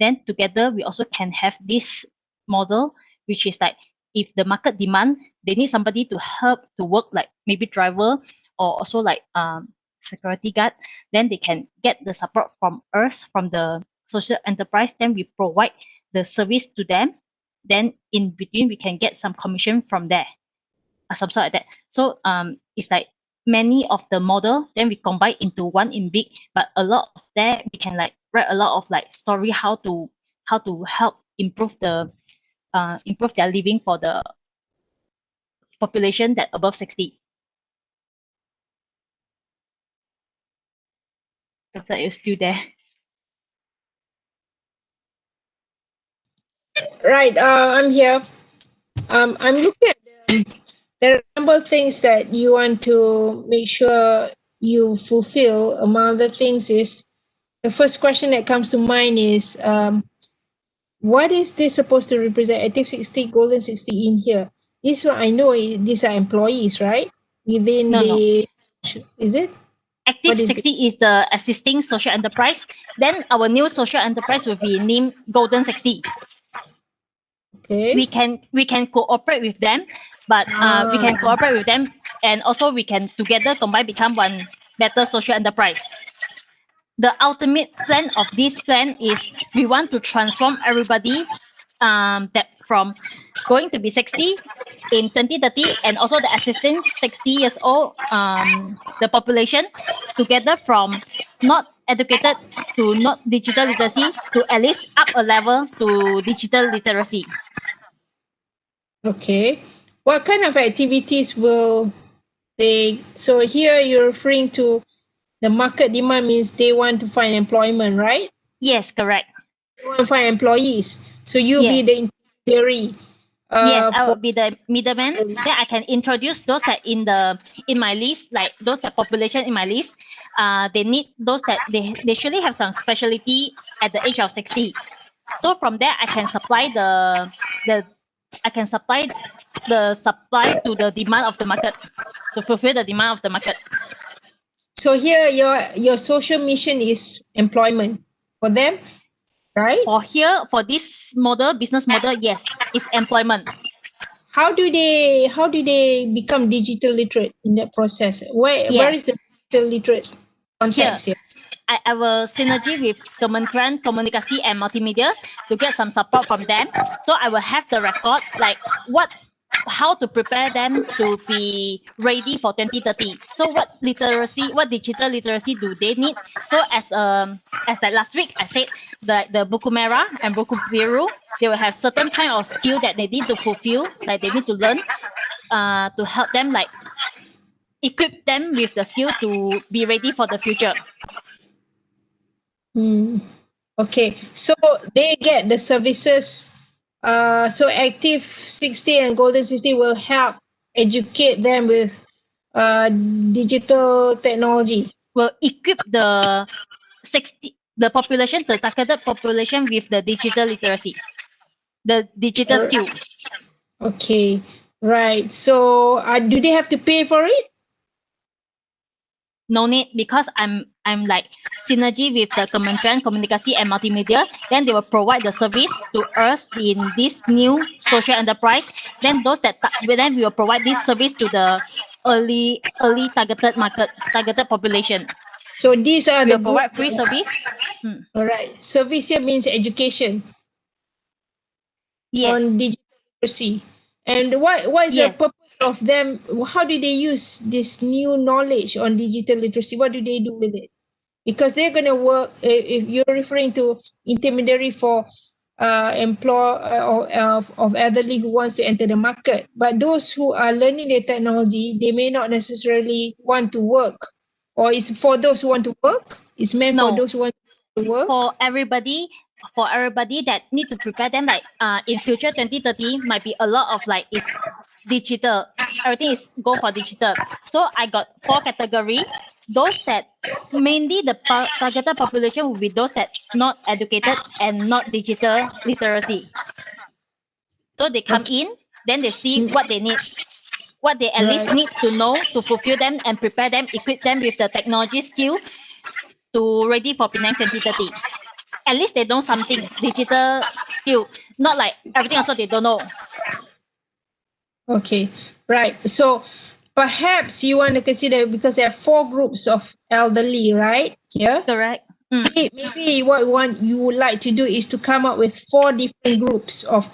Then together we also can have this model, which is like if the market demand, they need somebody to help to work, like maybe driver or also like security guard, then they can get the support from us, from the social enterprise. Then we provide the service to them. Then in between, we can get some commission from there, some sort like that. So it's like many of the model, then we combine into one in big, but a lot of that we can like write a lot of like story how to help improve the improve their living for the population that above 60. Doctor, is still there?
Right, I'm here. I'm looking at there are a number of things that you want to make sure you fulfill. Among the things is the first question that comes to mind is what is this supposed to represent? Active 60, Golden 60 in here. This one I know these are employees, right? Within
No, no.
the is it?
Active
What is it?
60 is the existing social enterprise. Then our new social enterprise will be named Golden 60.
Okay.
We can cooperate with them, but we can cooperate with them, and also we can together combine become one better social enterprise. The ultimate plan of this plan is we want to transform everybody that from going to be 60 in 2030, and also the existing 60 years old the population together from not educated to not digital literacy to at least up a level to digital literacy.
Okay. What kind of activities will they? So here you're referring to the market demand means they want to find employment, right?
Yes, correct.
They want to find employees. So you'll be
Yes.
the intermediary.
Yes, I
For
will be the middleman. Then I can introduce those that in my list, like those that population in my list. They need those that they surely have some specialty at the age of 60. So from there, I can supply the I can supply the supply to the demand of the market to fulfill the demand of the market.
so here your social mission is employment for them, right?
For here, for this model, business model, yes, it's employment.
How do they become digital literate in that process? Where is the
Yes.
digital literate
Here,
context here?
I will synergy with Kementerian Komunikasi and Multimedia to get some support from them. So I will have the record like how to prepare them to be ready for 2030. So what digital literacy do they need? So as like last week I said, the Buku Merah and Buku Biru, they will have certain kind of skill that they need to fulfill, like they need to learn to help them like equip them with the skill to be ready for the future.
Okay, so they get the services. So Active 60 and Golden 60 will help educate them with digital technology.
Will equip the 60 the population, the targeted population with the digital literacy, the digital skill.
Okay, right. So do they have to pay for it?
No need, because I'm like synergy with the Kementerian Komunikasi and Multimedia. Then they will provide the service to us in this new social enterprise. Then then we will provide this service to the early targeted market, targeted population.
So these are
We
the
will
group.
provide free service.
All right. Service here means education on
Yes.
digital literacy. And what is the
Yes.
purpose of them? How do they use this new knowledge on digital literacy? What do they do with it? Because they're going to work, if you're referring to intermediary for employ of elderly who wants to enter the market, but those who are learning the technology, they may not necessarily want to work, or it's for those who want to work. It's meant for
No.
those who want to work.
For everybody that need to prepare them, like in future 2030 might be a lot of like is digital, everything is go for digital. So I got 4 category. Those that mainly the targeted population will be those that not educated and not digital literacy. So they come in, then they see what they need, what they at least need to know to fulfill them and prepare them, equip them with the technology skill to ready for Penang 2030. At least they know something digital skill, not like everything also they don't know.
Okay, right. So perhaps you want to consider, because there are 4 groups of elderly, right? Here.
Correct.
Maybe what you would like to do is to come up with 4 different groups of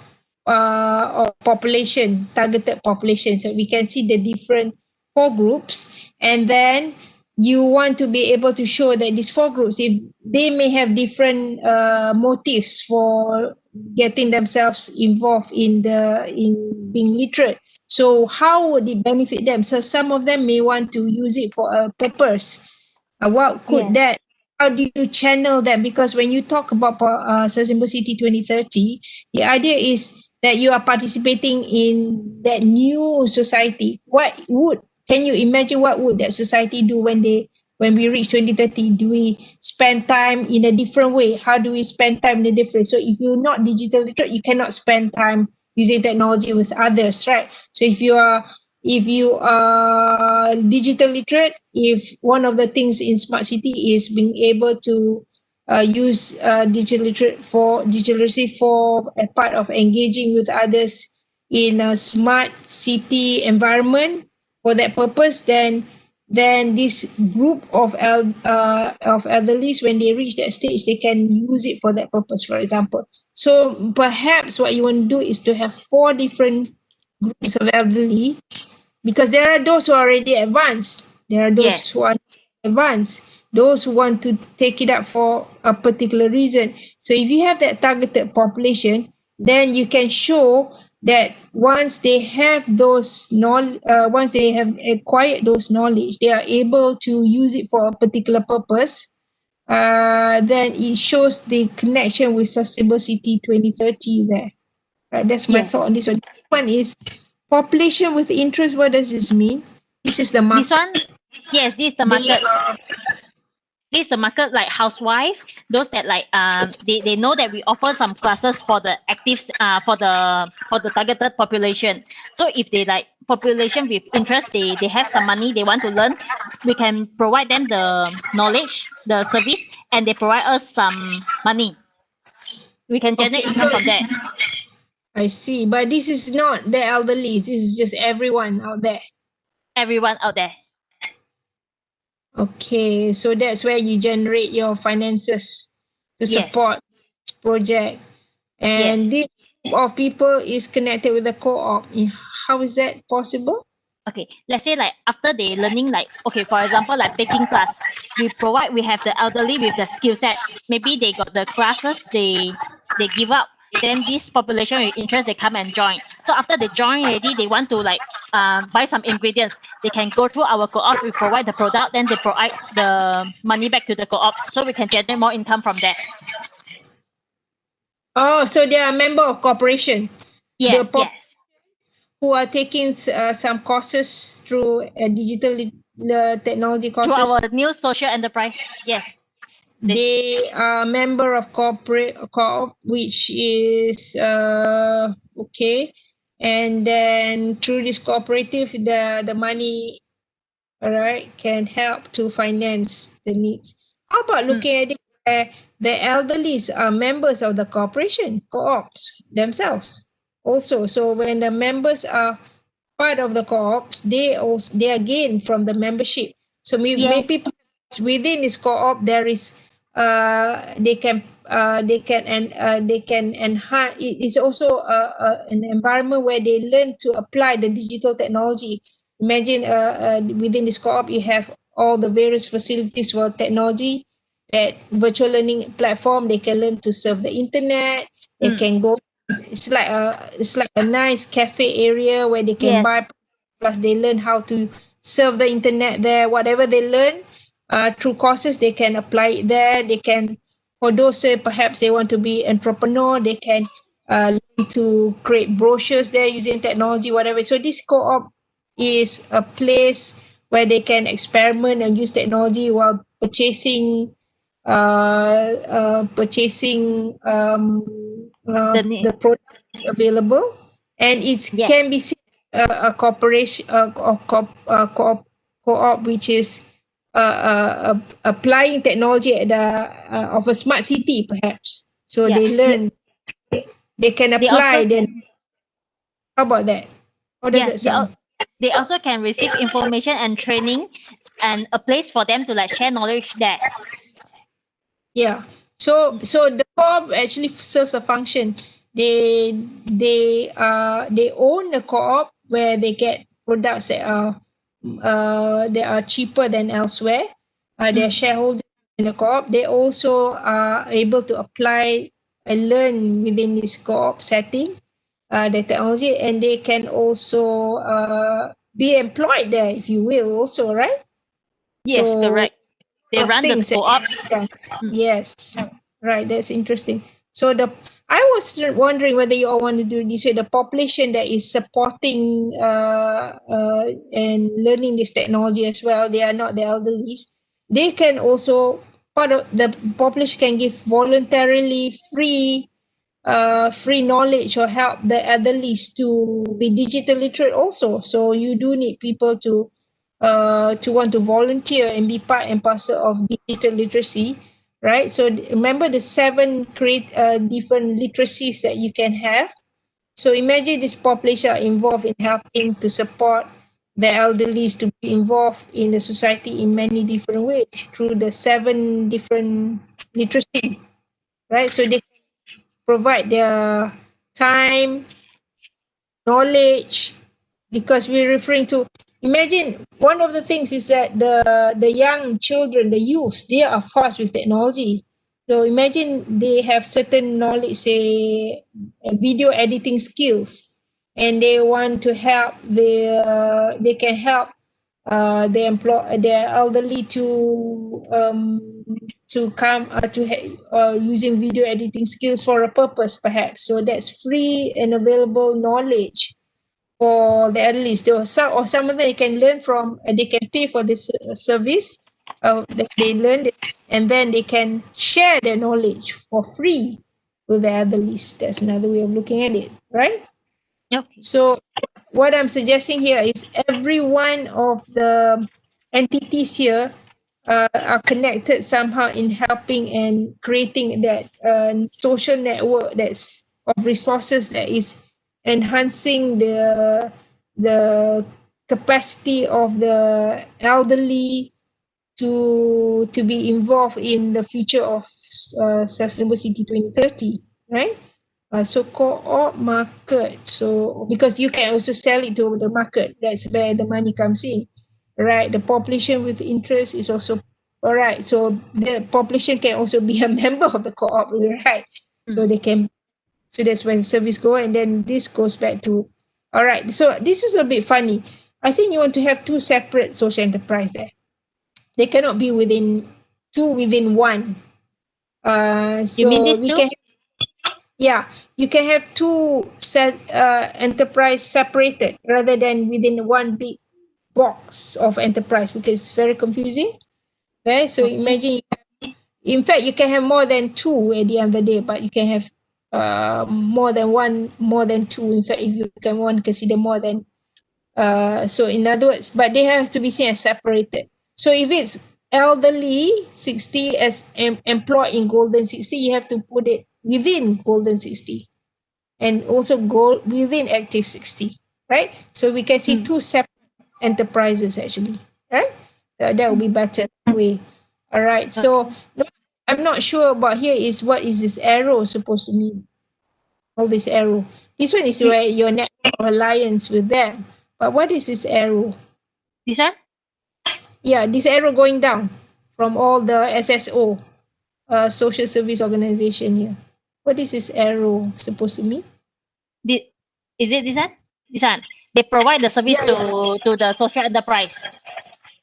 population, targeted population. So we can see the different 4 groups, and then you want to be able to show that these 4 groups, if they may have different motives for getting themselves involved in being literate. So how would it benefit them? So some of them may want to use it for a purpose. What could
Yes.
that? How do you channel that? Because when you talk about Sustainable City 2030, the idea is that you are participating in that new society. Can you imagine what would that society do when we reach 2030? Do we spend time in a different way? How do we spend time in a different? So if you're not digital literate, you cannot spend time using technology with others, right? So if you are digital literate, if one of the things in smart city is being able to use digital literacy for a part of engaging with others in a smart city environment for that purpose, then this group of elderlies, when they reach that stage, they can use it for that purpose, for example. So perhaps what you want to do is to have 4 different groups of elderly, because there are those who are already advanced, there are those
Yes.
who are advanced, those who want to take it up for a particular reason. So if you have that targeted population, then you can show that once they have once they have acquired those knowledge, they are able to use it for a particular purpose. Then it shows the connection with Sustainable City 2030 there. That's my
Yes.
thought on this one. One is population with interest. What does this mean? This is the
This
market.
one, yes, this is the
They
market.
are
This is the market like housewife, those that like they know that we offer some classes for the actives for the targeted population. So if they like population with interest, they have some money, they want to learn, we can provide them the knowledge, the service, and they provide us some money. We can generate
okay. So
income from that.
I see, but this is not the elderly. This is just everyone out there.
Everyone out there.
Okay, so that's where you generate your finances to
Yes.
support project. And
Yes.
this group of people is connected with the co-op. How is that possible?
Okay, let's say like after they learning, like okay, for example like baking class, we have the elderly with the skill set, maybe they got the classes, they give up, then this population with interest, they come and join. So after they join already, they want to like buy some ingredients, they can go through our co-ops, we provide the product, then they provide the money back to the co-ops, so we can generate more income from that.
Oh, so they are a member of corporation. The
Yes. Yes.
who are taking some courses through technology
Through our
courses,
new social enterprise. Yes.
they are member of corporate co-op, which is okay. And then through this cooperative, the money, all right, can help to finance the needs. How about
Mm.
looking at it where the elderlies are members of the corporation co-ops themselves also? So when the members are part of the co-ops, they gain from the membership. So
Yes.
maybe within this co-op there is they can enhance. It's also an environment where they learn to apply the digital technology. Imagine within this co-op you have all the various facilities for technology, that virtual learning platform. They can learn to surf the internet. They
Mm.
can go. It's like a nice cafe area where they can
Yes.
buy, plus they learn how to surf the internet there. Whatever they learn through courses, they can apply it there. They can, for those say perhaps they want to be entrepreneur, they can learn to create brochures there using technology, whatever. So this co-op is a place where they can experiment and use technology while purchasing
The
the products available, and it can
yes.
be seen a corporation co-op which is applying technology at the of a smart city perhaps. So
Yeah.
they learn, they can
They
apply.
also
Then how about that? How does
yes,
that sound?
they also can receive information and training, and a place for them to like share knowledge there.
Yeah. So the co-op actually serves a function. They own the co-op where they get products that are cheaper than elsewhere. They are
Mm.
shareholders in the co-op. They also are able to apply learn within this co-op setting, the technology, and they can also be employed there, if you will, also, right?
Yes,
So
correct. They
of
run the
things that can
co-ops.
be done.
Mm.
Yes, right. That's interesting. So I was wondering whether you all want to do this way. The population that is supporting and learning this technology as well, they are not the elderly. They can also, part of the population can give voluntarily free knowledge or help the elderly to be digital literate also. So you do need people to want to volunteer and be part and parcel of digital literacy, right? So remember the seven different literacies that you can have. So imagine this population are involved in helping to support the elderly to be involved in the society in many different ways through the seven different literacy, right? So they provide their time, knowledge, because we're referring to, imagine one of the things is that the young children, the youths, they are fast with technology. So imagine they have certain knowledge, say video editing skills, and they want to help they can help their elderly to come using video editing skills for a purpose, perhaps. So that's free and available knowledge for the elderly. Or some of them they can learn from, they can pay for this service that they learn, and then they can share their knowledge for free with the elderly. That's another way of looking at it, right?
Okay.
So what I'm suggesting here is every one of the entities here are connected somehow in helping and creating that social network that's of resources that is enhancing the capacity of the elderly to be involved in the future of Sustainable City 2030, right? So co-op market. So because you can also sell it to the market, that's where the money comes in, right? The population with interest is also all right. So the population can also be a member of the co-op, right? So they can. So that's where the service go, and then this goes back to. All right. So this is a bit funny. I think you want to have two separate social enterprise there. They cannot be within one.
You mean
So
this
we
too?
can, yeah, you can have two enterprise separated rather than within one big box of enterprise, because it's very confusing. Right? So
Okay.
imagine, in fact, you can have more than two at the end of the day, but you can have more than two. In fact, if you can want consider more than so in other words, but they have to be seen as separated. So if it's elderly 60 as employed in golden 60, you have to put it within golden 60 and also go within active 60, right? So we can see
Mm.
two separate enterprises actually, right? That will be better that way. All right. So
Okay.
no, I'm not sure about here is what is this arrow supposed to mean? All this arrow. This one is
You,
where your network of alliance with them. But what is this arrow?
this one?
Yeah, this arrow going down from all the SSO, social service organization here. What is this arrow supposed to mean?
This, is it this one? This one. They provide the service
Yeah, yeah.
to the social enterprise.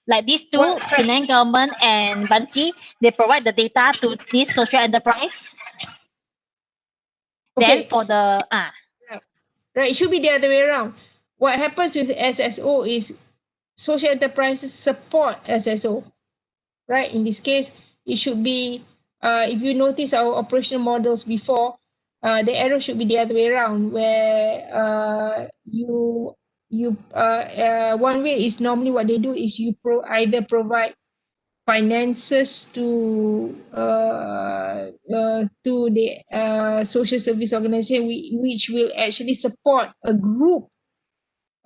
Like these
What?
two, Penang government and Banchi, they provide the data to this social enterprise. Then
Okay.
for the
Right. Right. It should be the other way around. What happens with SSO is social enterprises support SSO. Right? In this case, it should be, if you notice our operational models before, the arrow should be the other way around, where one way is normally what they do is you either provide finances to the social service organization, which will actually support a group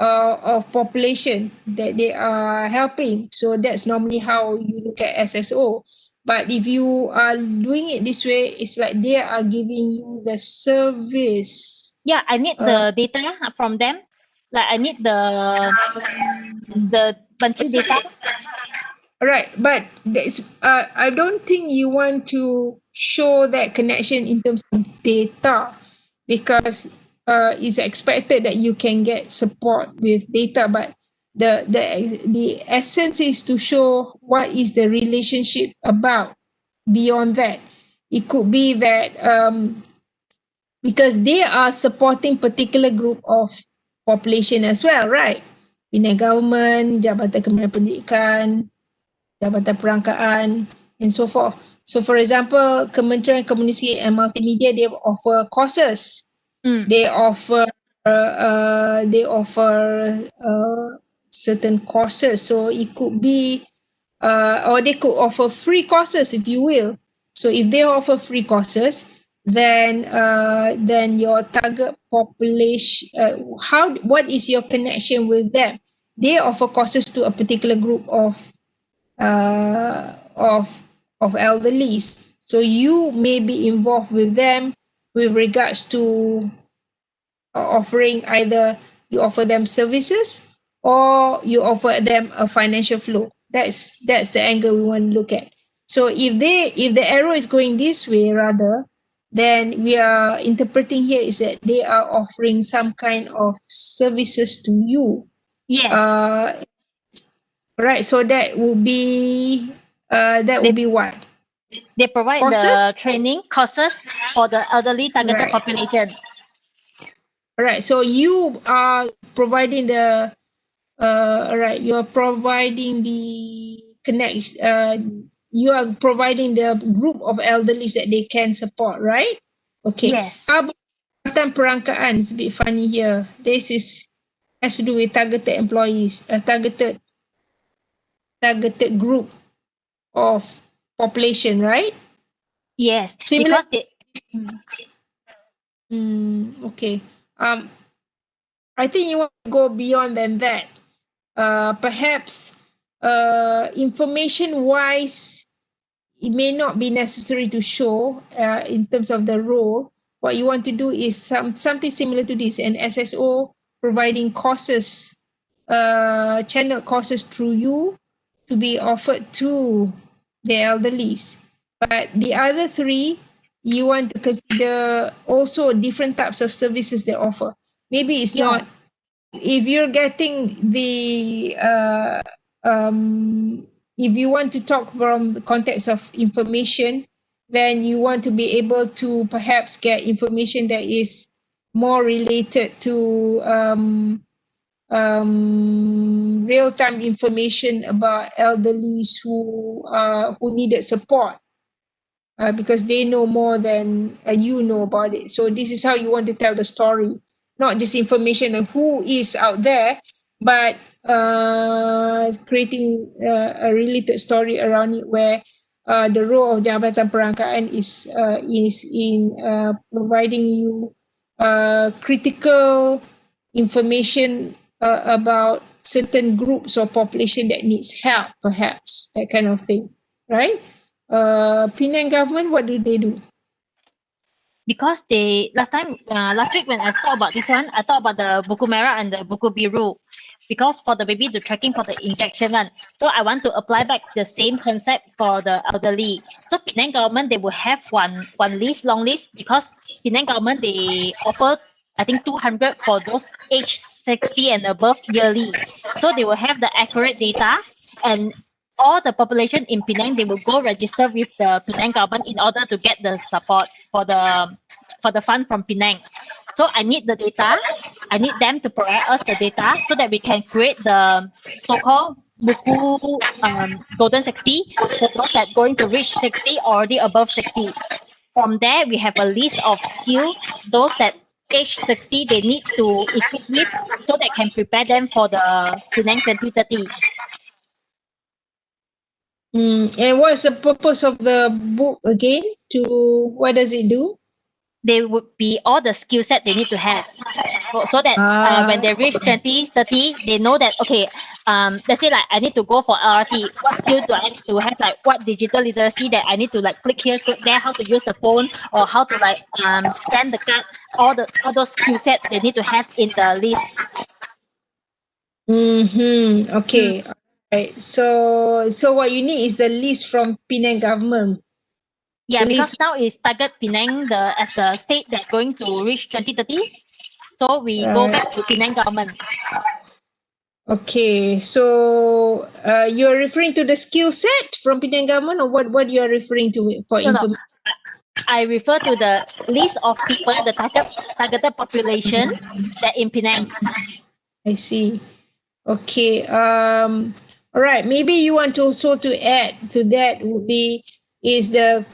of population that they are helping. So that's normally how you look at SSO. But if you are doing it this way, it's like they are giving you the service.
yeah, I need
Uh,
the data from them. Like I need the Banchi data.
right, but I don't think you want to. show that connection in terms of data, because it's expected that you can get support with data, but the essence is to show what is the relationship about beyond that. It could be that because they are supporting particular group of population as well, right? Penang government, Jabatan Kementerian Pendidikan, Jabatan Perangkaan, and so forth. So, for example, Kementerian Komunikasi and Multimedia, they offer courses. They offer certain courses. So it could be, or they could offer free courses, if you will. So if they offer free courses, then your target population, what is your connection with them? They offer courses to a particular group of uh, of elderlies. So you may be involved with them with regards to offering, either you offer them services or you offer them a financial flow. That's the angle we want to look at. So if the arrow is going this way, rather, then we are interpreting here is that they are offering some kind of services to you.
Yes.
Right. So that would be what?
They provide
Courses?
the training courses for the elderly targeted
Right.
population.
Right. So you are providing the right. You are providing the connect. You are providing the group of elderlies that they can support, right? Okay.
Yes.
How about Jabatan Perangkaan? It's a bit funny here. This has to do with targeted employees, a targeted group of population, right?
Yes.
Similar.
Because they. Mm.
Okay. I think you want to go beyond than that. Perhaps information wise, it may not be necessary to show in terms of the role. What you want to do is something similar to this, an SSO providing courses, channel courses through you to be offered to the elderlies. But the other three, you want to consider also different types of services they offer. Maybe it's not,
Yes.
if you're getting the if you want to talk from the context of information, then you want to be able to perhaps get information that is more related to real-time information about elderlies who needed support, because they know more than you know about it. So this is how you want to tell the story, not just information on who is out there, but creating a related story around it, where the role of Jabatan Perangkaan is in providing you critical information about certain groups or population that needs help, perhaps that kind of thing, right? Penang government, what do they do?
Because they last week when I thought about this one, I thought about the buku merah and the buku biru, because for the baby the tracking for the injection one. So I want to apply back the same concept for the elderly. So Penang government, they will have one list, long list, because Penang government, they offer, I think, 200 for those age 60 and above yearly. So they will have the accurate data, and all the population in Penang, they will go register with the Penang government in order to get the support for the fund from Penang. So I need the data. I need them to provide us the data so that we can create the so-called buku golden 60 for those that going to reach 60, already above 60. From there, we have a list of skill, those that age 60 they need to equip with, so that can prepare them for the Penang 2030.
And what's the purpose of the book again? What does it do?
They would be all the skill set they need to have, so that when they reach 20, 30, they know that, okay, let's say like I need to go for LRT, what skill do I need to have, like what digital literacy that I need to like click here, click there, how to use the phone, or how to like scan the card, all those skill set they need to have in the list.
Okay. All right. So what you need is the list from Penang government.
Yeah, because
list.
now is target Penang as the state that's going to reach 2030. So we go
Right.
back to Penang government.
Okay, so you're referring to the skill set from Penang government, or what you are referring to for
No, no.
information?
I refer to the list of people, the targeted population that in Penang.
I see. Okay. All right. Maybe you want to also to add to that would be is the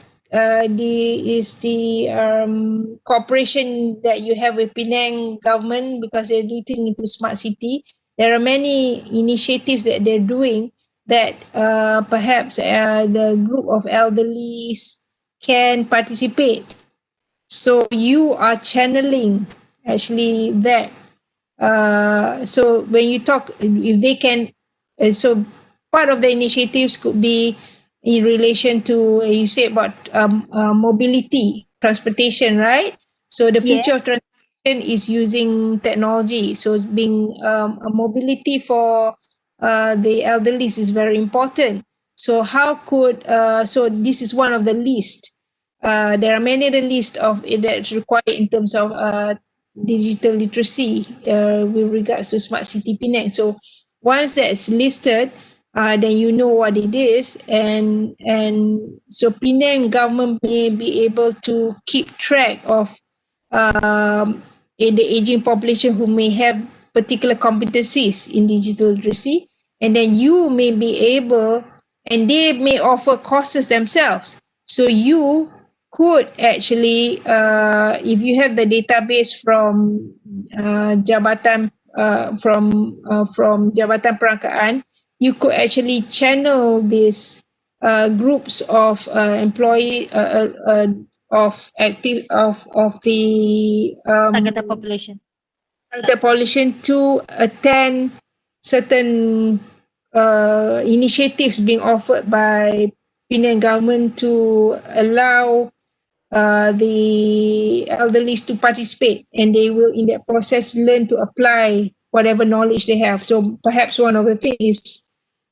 cooperation that you have with Penang government because they're looking into smart city. There are many initiatives that they're doing that perhaps the group of elderlies can participate. So you are channeling actually that so when you talk, if they can, so part of the initiatives could be in relation to you say about mobility, transportation, right? So the future of
Yes.
transportation is using technology. So being a mobility for the elderly is very important. So how could so this is one of the list. There are many other list of that's required in terms of digital literacy with regards to smart city Penang. So once that's listed, then you know what it is, and so Penang government may be able to keep track of in the aging population who may have particular competencies in digital literacy, and then you may be able, and they may offer courses themselves. So you could actually, if you have the database from from Jabatan Perangkaan, you could actually channel these groups of
Targeted population.
the population to attend certain initiatives being offered by Penang government to allow the elderly to participate, and they will in that process learn to apply whatever knowledge they have. So perhaps one of the things is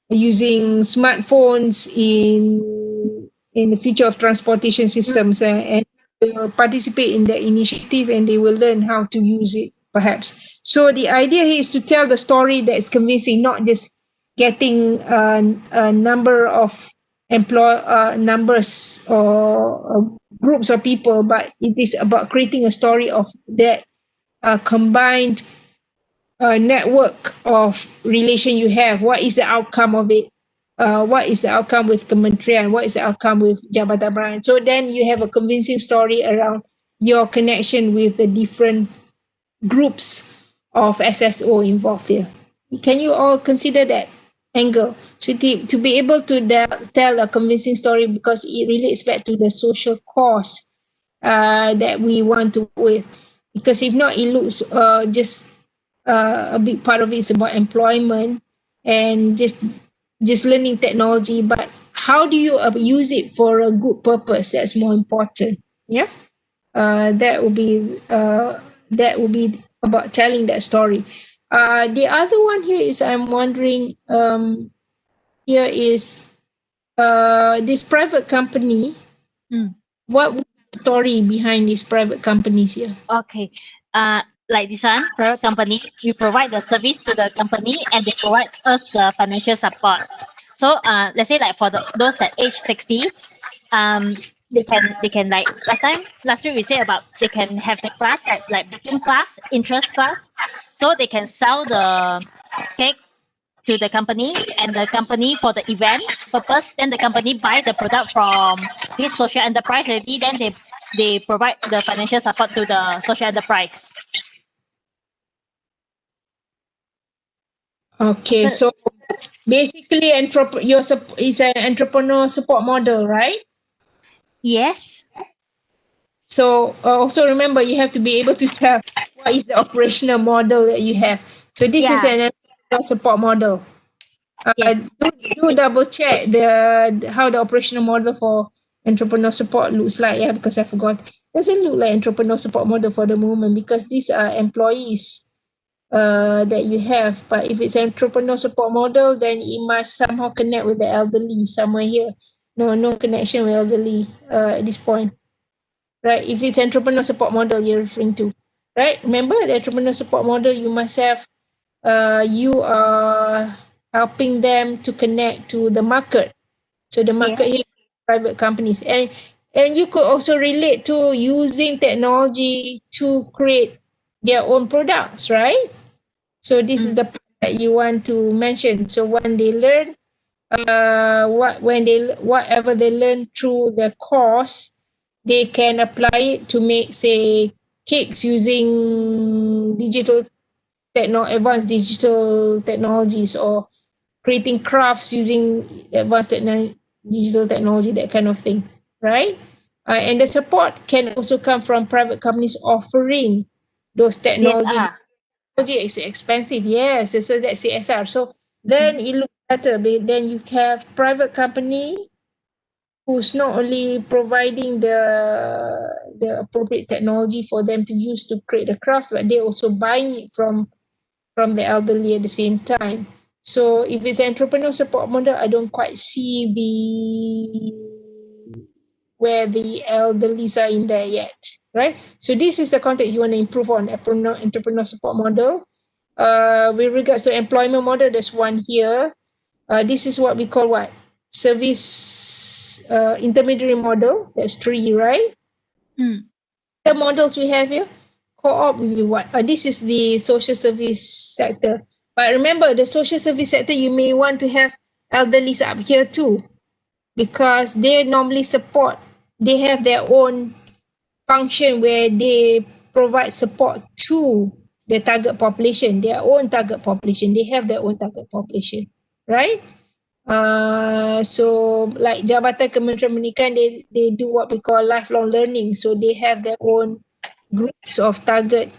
using smartphones in the future of transportation systems, and they will participate in the initiative and they will learn how to use it perhaps. So the idea here is to tell the story that is convincing, not just getting a number of numbers or groups of people, but it is about creating a story of that combined network of relation you have. What is the outcome of it? What is the outcome with Kementerian? What is the outcome with Jabatan Perangkat? So then you have a convincing story around your connection with the different groups of SSO involved here. Can you all consider that angle to be able to tell a convincing story, because it relates back to the social cause that we want to work with? Because if not, it looks just a big part of it is about employment and just learning technology, but how do you use it for a good purpose? That's more important. Yeah. That would be about telling that story. The other one here is I'm wondering, here is this private company. What was the story behind these private companies here?
Okay. Like this one, private company, we provide the service to the company and they provide us the financial support. So let's say like for those that age 60, they can like last week we say about they can have the class like baking class, interest class. So they can sell the cake to the company, and the company for the event purpose, then the company buy the product from this social enterprise already, then they provide the financial support to the social enterprise.
Okay, so basically, is an entrepreneur support model, right?
Yes.
So also remember, you have to be able to tell what is the operational model that you have. So this is
Yeah.
an entrepreneur support model.
Yes.
Do double check how the operational model for entrepreneur support looks like. Yeah, because I forgot. Doesn't look like entrepreneur support model for the moment, because these are employees that you have. But if it's entrepreneur support model, then it must somehow connect with the elderly somewhere here. No connection with elderly at this point, right? If it's entrepreneur support model you're referring to, right? Remember the entrepreneur support model, you must have you are helping them to connect to the market. So the market here,
Yes.
private companies, and you could also relate to using technology to create their own products, right? So this is the part that you want to mention. So when they learn, whatever they learn through the course, they can apply it to make, say, cakes using advanced digital technologies, or creating crafts using digital technology, that kind of thing, right? And the support can also come from private companies offering those technology.
CSR.
Technology is expensive, yes, so that's CSR. So then it looks better. Then you have private company who's not only providing the appropriate technology for them to use to create the crafts, but they also buying it from the elderly at the same time. So if it's entrepreneur support model, I don't quite see where the elderlies are in there yet, right? So this is the context you want to improve on entrepreneur support model. With regards to employment model, there's one here. This is what we call what? Service intermediary model. That's 3, right?
Mm.
The models we have here, co-op will be what? This is the social service sector. But remember, the social service sector, you may want to have elderlies up here too, because they normally support, they have their own function where they provide support to the target population, their own target population. They have their own target population, right? So like Jabatan Kementerian Pendidikan, they do what we call lifelong learning. So they have their own groups of target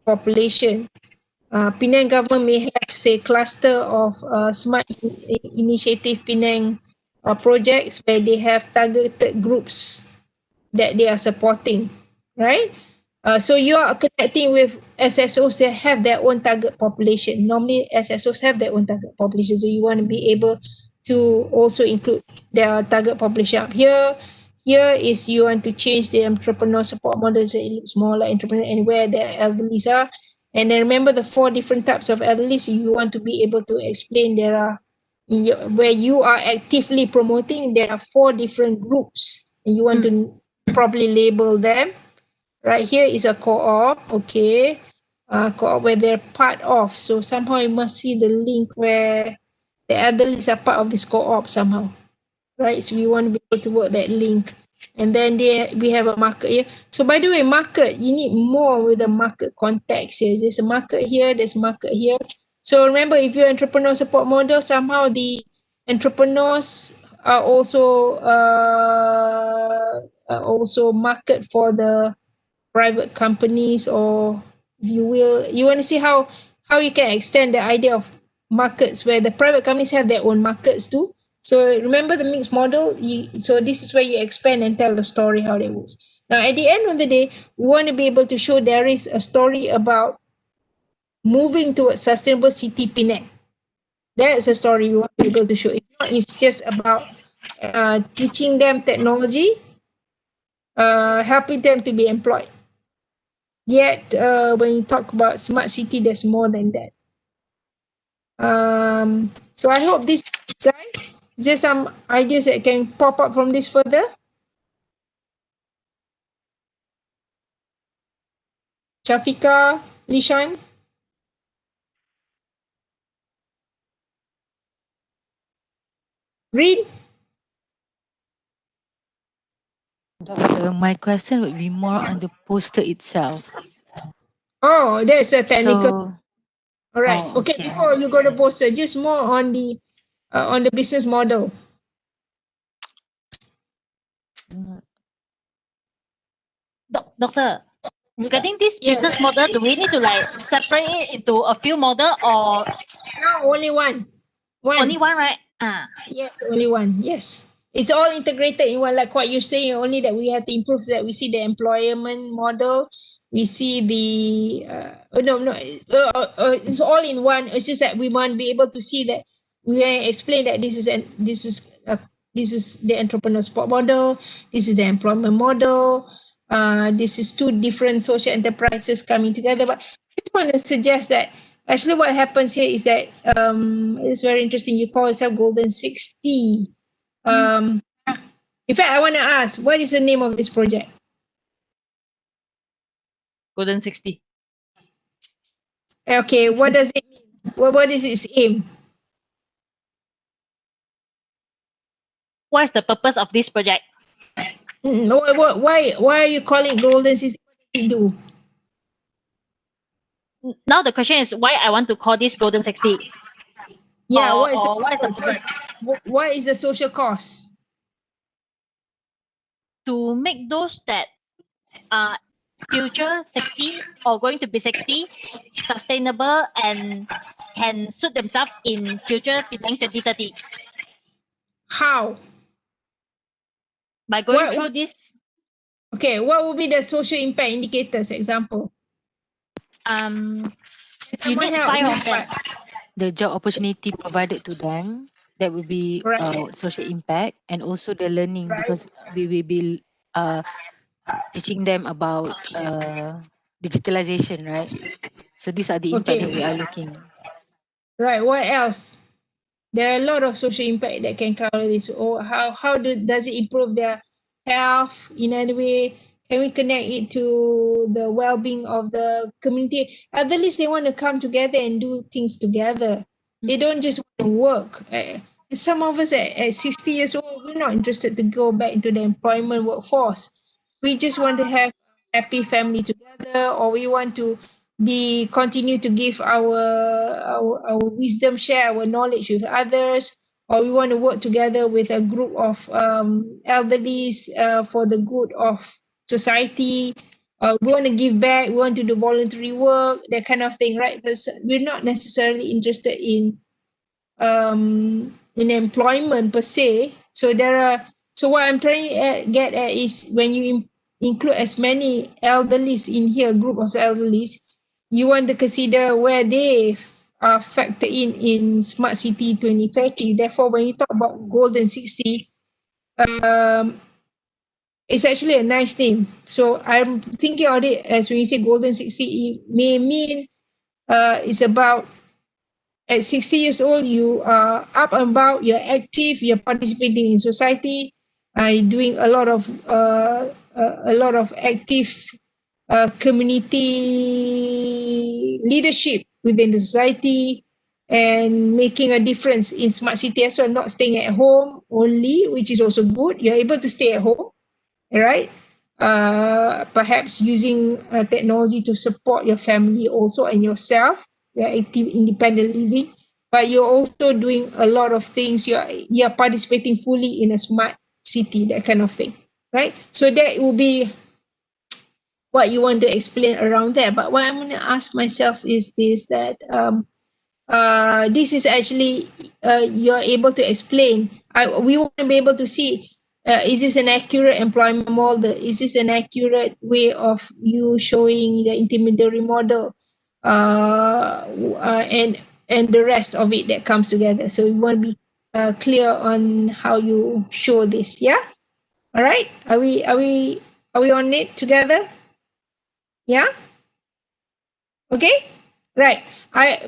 population. Penang government may have, say, cluster of smart initiative Penang projects where they have targeted groups that they are supporting, right? So you are connecting with SSOs that have their own target population. Normally, SSOs have their own target population, so you want to be able to also include their target population up here. Here is you want to change the entrepreneur support model so it looks more like entrepreneur and where the elderlies are. And then remember the 4 different types of elderlies. You want to be able to explain there are where you are actively promoting, there are 4 different groups, and you want to properly label them. Right here is a co-op, okay. Co-op where they're part of. So somehow you must see the link where the elderlies are part of this co-op somehow, right? So we want to be able to work that link. And then we have a market here. So by the way, market, you need more with the market context here. There's a market here, there's market here. So remember, if you're entrepreneur support model, somehow the entrepreneurs are also market for the private companies, or if you will, you want to see how you can extend the idea of markets where the private companies have their own markets too. So remember the mixed model. So this is where you expand and tell the story how it works. Now at the end of the day, we want to be able to show there is a story about moving towards sustainable city Penang. That's a story we want to be able to show. If not, it's just about teaching them technology, helping them to be employed. Yet, when you talk about smart city, there's more than that. So I hope this, guys, is there some ideas that can pop up from this further? Shafika, Lishan, read.
Doctor, my question would be more on the poster itself.
Oh, there's a technical.
So,
All right.
oh,
Okay.
okay.
Before you go to poster, just more on the business model.
Doctor, regarding this
Yes.
business model, do we need to like separate it into a few model or
No, only one.
only
One.
one, right?
Yes, only one. Yes. It's all integrated in one, like what you're saying, only that we have to improve that. We see the employment model, we see the, no, it's all in one. It's just that we want to be able to see that we can explain that this is This is the entrepreneur support model. This is the employment model. This is two different social enterprises coming together. But I just want to suggest that actually what happens here is that it's very interesting. You call yourself Golden 60. In fact, I want to ask, what is the name of this project?
Golden 60.
Okay, what does it mean? What is its aim?
What is the purpose of this project?
Why are you calling it Golden 60? What does it do?
Now the question is why I want to call this Golden 60.
Yeah,
Or,
what is the
or what is the
purpose?
purpose?
What is the social cost?
To make those that are future 60 or going to be 60 sustainable and can suit themselves in future Penang 2030
How?
by going
What?
through this.
Okay, what would be the social impact indicators? Example.
You
Someone
need
help
5
me.
of them.
The job opportunity provided to them, that will be
Right.
social impact, and also the learning,
Right.
because we will be teaching them about digitalization, right? So these are the impact that we
Okay.
are looking.
Right. What else? There are a lot of social impact that can cover this. Or does it improve their health in any way? Can we connect it to the well-being of the community? At the least they want to come together and do things together. They don't just want to work. Some of us at 60 years old, we're not interested to go back into the employment workforce. We just want to have a happy family together, or we want to be continue to give our wisdom, share our knowledge with others, or we want to work together with a group of elderlies for the good of society. We want to give back, we want to do voluntary work, that kind of thing, right? But we're not necessarily interested in employment per se. So what I'm trying to get at is when you include as many elderlies in here, group of elderlies, you want to consider where they are factored in Smart City 2030. Therefore, when you talk about Golden 60, it's actually a nice name. So I'm thinking of it as when you say Golden 60, it may mean it's about at 60 years old, you are up and about, you're active, you're participating in society, you're doing a lot of active community leadership within the society and making a difference in smart city as well, not staying at home only, which is also good. You're able to stay at home, right? Perhaps using technology to support your family also and yourself. You're active independent living, but you're also doing a lot of things. You're participating fully in a smart city, that kind of thing, right? So that will be what you want to explain around there. But what I'm going to ask myself is this: that this is actually you're able to explain. We want to be able to see, is this an accurate employment model? Is this an accurate way of you showing the intermediary model? And the rest of it that comes together. So we want to be clear on how you show this. Yeah. All right. Are we on it together? Yeah. Okay. Right.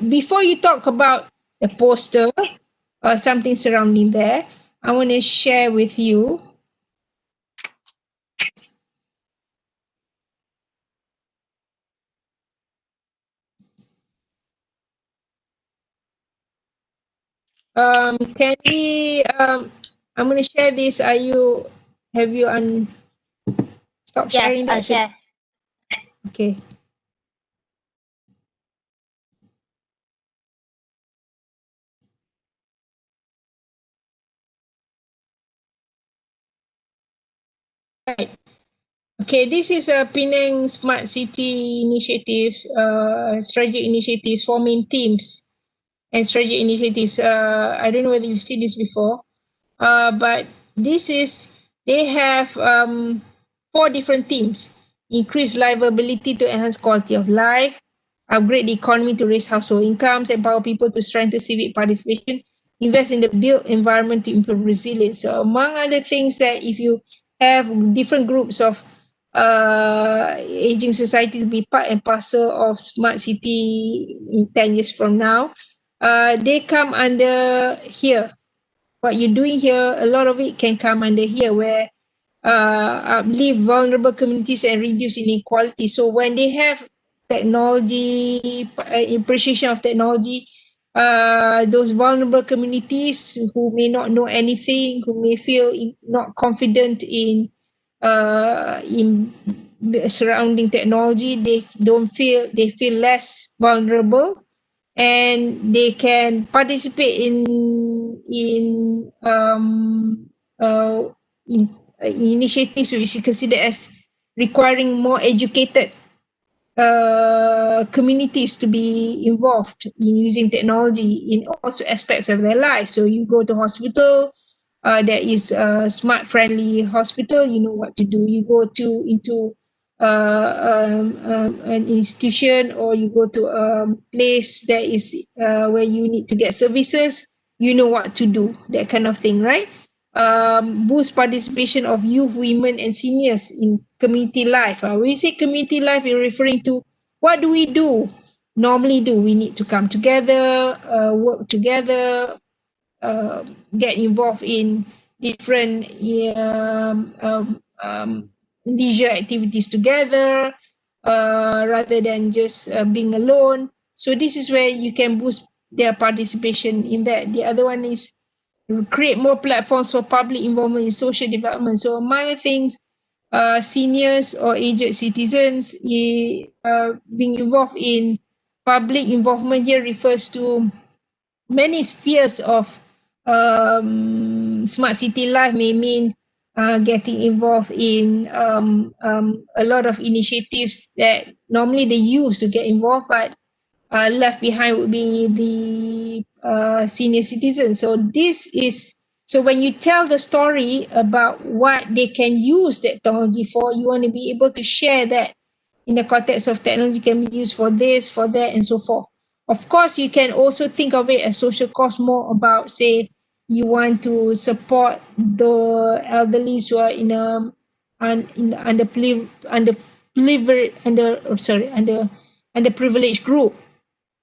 Before you talk about the poster or something surrounding there, I want to share with you can we I'm going to share this. Have you stop
Yes,
sharing
I
that?
share.
Okay. Right. Okay, this is a Penang Smart City initiatives, strategic initiatives, 4 main teams and strategic initiatives. I don't know whether you've seen this before, but they have 4 different themes: increase livability to enhance quality of life, upgrade the economy to raise household incomes, empower people to strengthen civic participation, invest in the built environment to improve resilience. So among other things, that if you have different groups of aging society to be part and parcel of smart city in 10 years from now, they come under here. What you're doing here, a lot of it can come under here, where uplift vulnerable communities and reduce inequality. So when they have technology, appreciation of technology, those vulnerable communities who may not know anything, who may feel not confident in surrounding technology, they feel less vulnerable, and they can participate in initiatives which is considered as requiring more educated communities to be involved in using technology in all aspects of their life. So you go to hospital, there is a smart friendly hospital, you know what to do. You go into an institution, or you go to a place that is where you need to get services, you know what to do, that kind of thing, right? Boost participation of youth, women, and seniors in community life. When we say community life, we're referring to what do we do normally do. We need to come together, work together, get involved in different leisure activities together, rather than just being alone. So this is where you can boost their participation in that. The other one is create more platforms for public involvement in social development. So among other things, seniors or aged citizens being involved in public involvement here refers to many spheres of smart city life. May mean getting involved in a lot of initiatives that normally they use to get involved, but left behind would be the senior citizens. So when you tell the story about what they can use technology for, you want to be able to share that in the context of technology can be used for this, for that, and so forth. Of course, you can also think of it as social cost, more about, say, you want to support the elderly who are in a underprivileged group.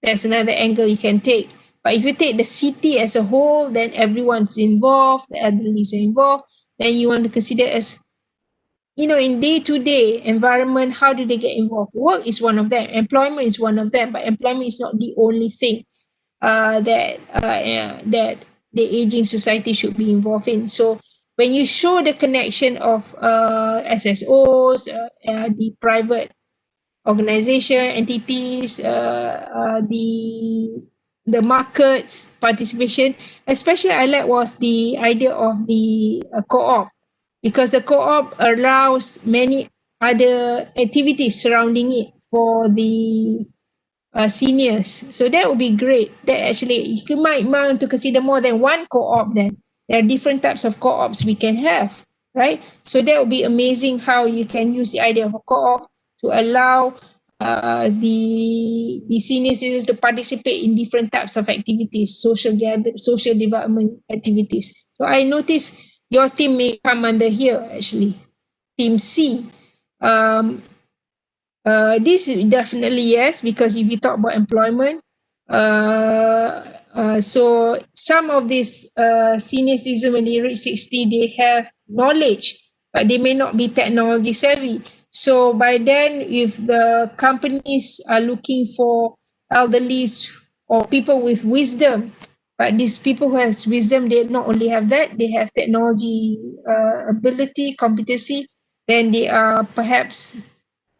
That's another angle you can take. But if you take the city as a whole, then everyone's involved, the elderly are involved. Then you want to consider as, in day-to-day environment, how do they get involved? Work is one of them. Employment is one of them. But employment is not the only thing that the aging society should be involved in. So when you show the connection of SSOs, the private organization, entities, the markets participation, especially I like was the idea of the co-op, because the co-op allows many other activities surrounding it for the seniors. So that would be great. That actually you might want to consider more than one co-op. Then there are different types of co-ops we can have, right? So that would be amazing how you can use the idea of a co-op to allow the senior citizens to participate in different types of activities, social development activities. So I noticed your team may come under here actually, Team C. This is definitely yes, because if you talk about employment, so some of these senior citizens, when they reach 60, they have knowledge, but they may not be technology savvy. So by then, if the companies are looking for elderlies or people with wisdom, but these people who have wisdom, they not only have that, they have technology ability, competency, then they are perhaps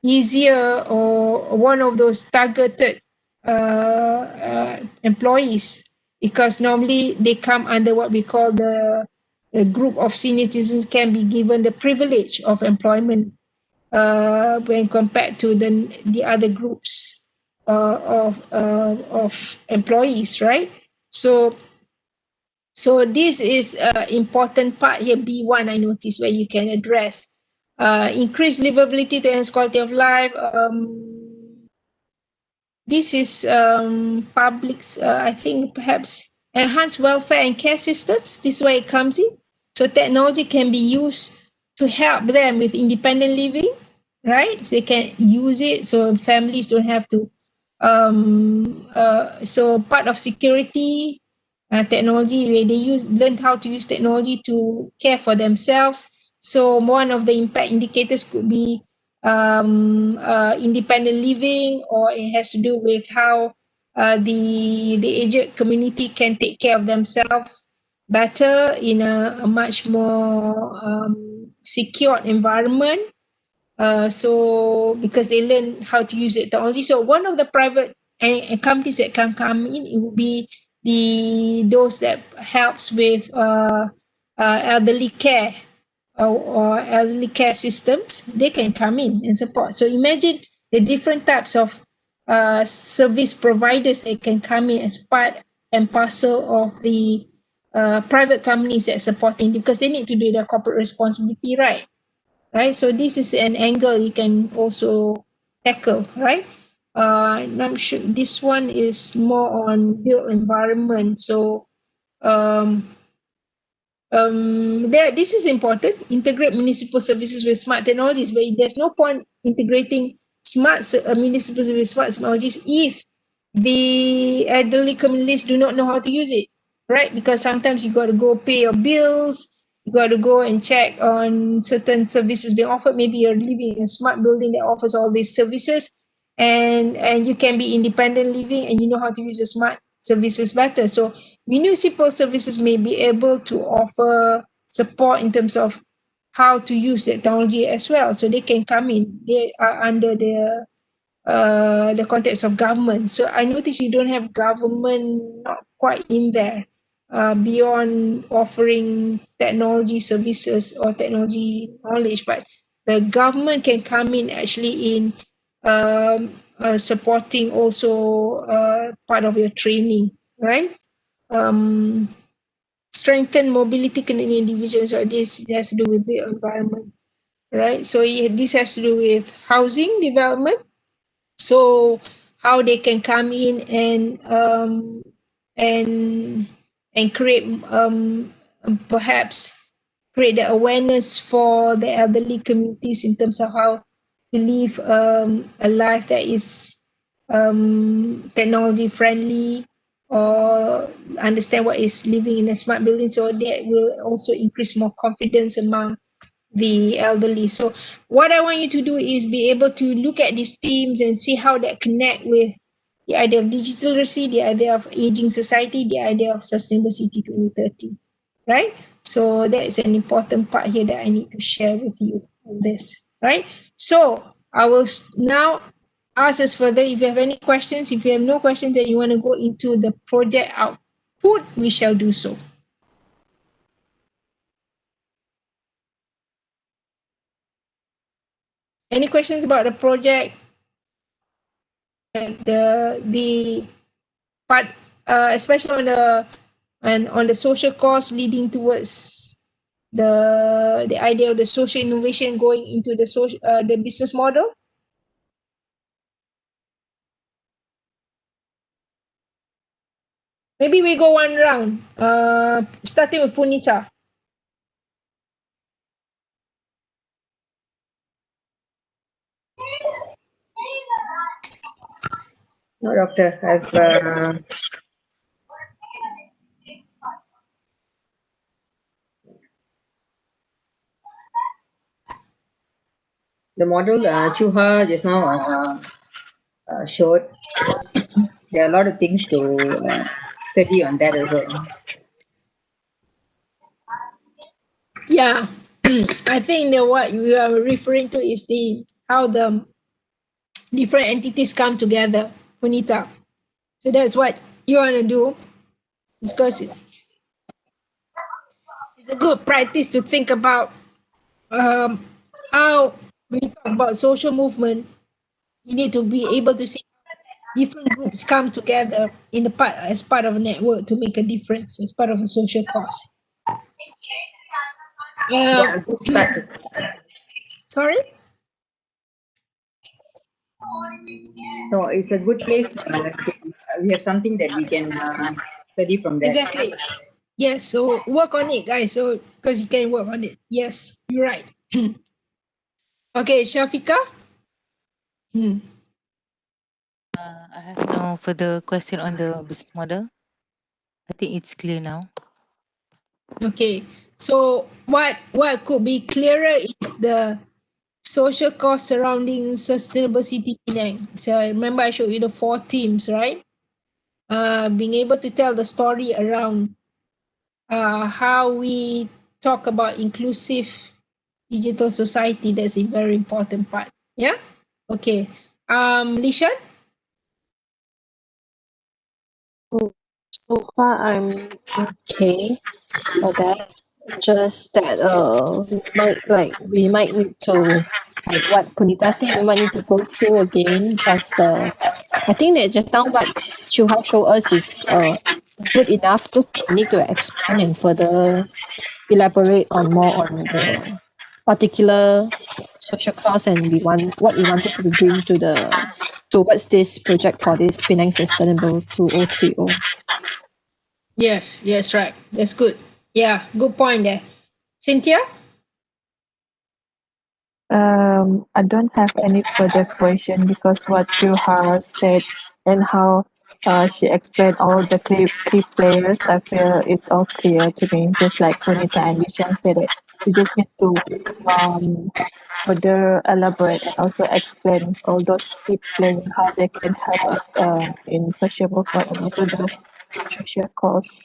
easier or one of those targeted employees, because normally they come under what we call the group of senior citizens can be given the privilege of employment when compared to the other groups of employees, right? So this is an important part here, B1, I noticed, where you can address increase livability to enhance quality of life. This is public's, I think perhaps enhance welfare and care systems. This is where it comes in. So technology can be used to help them with independent living, right? They can use it so families don't have to. So part of security technology, where they learned how to use technology to care for themselves. So one of the impact indicators could be independent living, or it has to do with how the aged community can take care of themselves better in a much more secured environment. So because they learn how to use the technology. So one of the private companies that can come in, it would be those that helps with elderly care, or elderly care systems. They can come in and support. So imagine the different types of service providers that can come in as part and parcel of the private companies that supporting, because they need to do their corporate responsibility, right? Right. So this is an angle you can also tackle, right? And I'm sure this one is more on built environment. So um, this is important. Integrate municipal services with smart technologies, but there's no point integrating municipal services with smart technologies if the elderly communities do not know how to use it, right? Because sometimes you got to go pay your bills, you got to go and check on certain services being offered. Maybe you're living in a smart building that offers all these services, and you can be independent living and you know how to use the smart services better. So municipal services may be able to offer support in terms of how to use the technology as well. So they can come in. They are under the context of government. So I notice you don't have government not quite in there, beyond offering technology services or technology knowledge, but the government can come in actually in supporting also part of your training, right? um, Strengthen mobility connecting individuals. So this has to do with the environment, right? So this has to do with housing development. So how they can come in and and create perhaps create the awareness for the elderly communities in terms of how to live a life that is technology friendly, or understand what is living in a smart building. So that will also increase more confidence among the elderly. So what I want you to do is be able to look at these themes and see how that connect with the idea of digital literacy, the idea of aging society, the idea of sustainable city 2030, right? So that is an important part here that I need to share with you on this, right? So I will now ask us further. If you have any questions, if you have no questions that you want to go into the project output, we shall do so. Any questions about the project? The part, especially on the social cause leading towards the idea of the social innovation going into the business model. Maybe we go one round, starting with Punita.
No, doctor. I've the model Chuha just now showed. There are a lot of things to study on that as well.
Yeah, I think that what we are referring to is how the different entities come together, Punita. So that's what you want to do, because it's a good practice to think about how we talk about social movement. You need to be able to see different groups come together in the part as part of a network to make a difference as part of a social cause.
Yeah, a good start.
Sorry?
No, it's a good place. We have something that we can study from there.
Exactly. Yes, so work on it, guys. So because you can work on it. Yes, you're right. Okay, Shafika.
I have no further question on the business model. I think it's clear now.
Okay, so what could be clearer is the social cost surrounding sustainable city Penang. So remember I showed you the 4 themes, right? Being able to tell the story around how we talk about inclusive digital society. That's a very important part. Yeah. Okay. Lishan.
So far, I'm okay for that. Just that we might need to, like what Punita said, we might need to go through again because I think that just now what Chuha showed us is good enough. Just need to expand and further elaborate on more on the particular social cause and we want what we wanted to bring to the towards this project for this Penang Sustainable 2030.
Yes. Yes. Right. That's good. Yeah. Good point there. Cynthia.
I don't have any further question because what Shuha said and how she explained all the key players, I feel it's all clear to me. Just like Punita and Vishan said it, we just need to um, further elaborate and also explain all those key players how they can help us in social movement and also the social cause.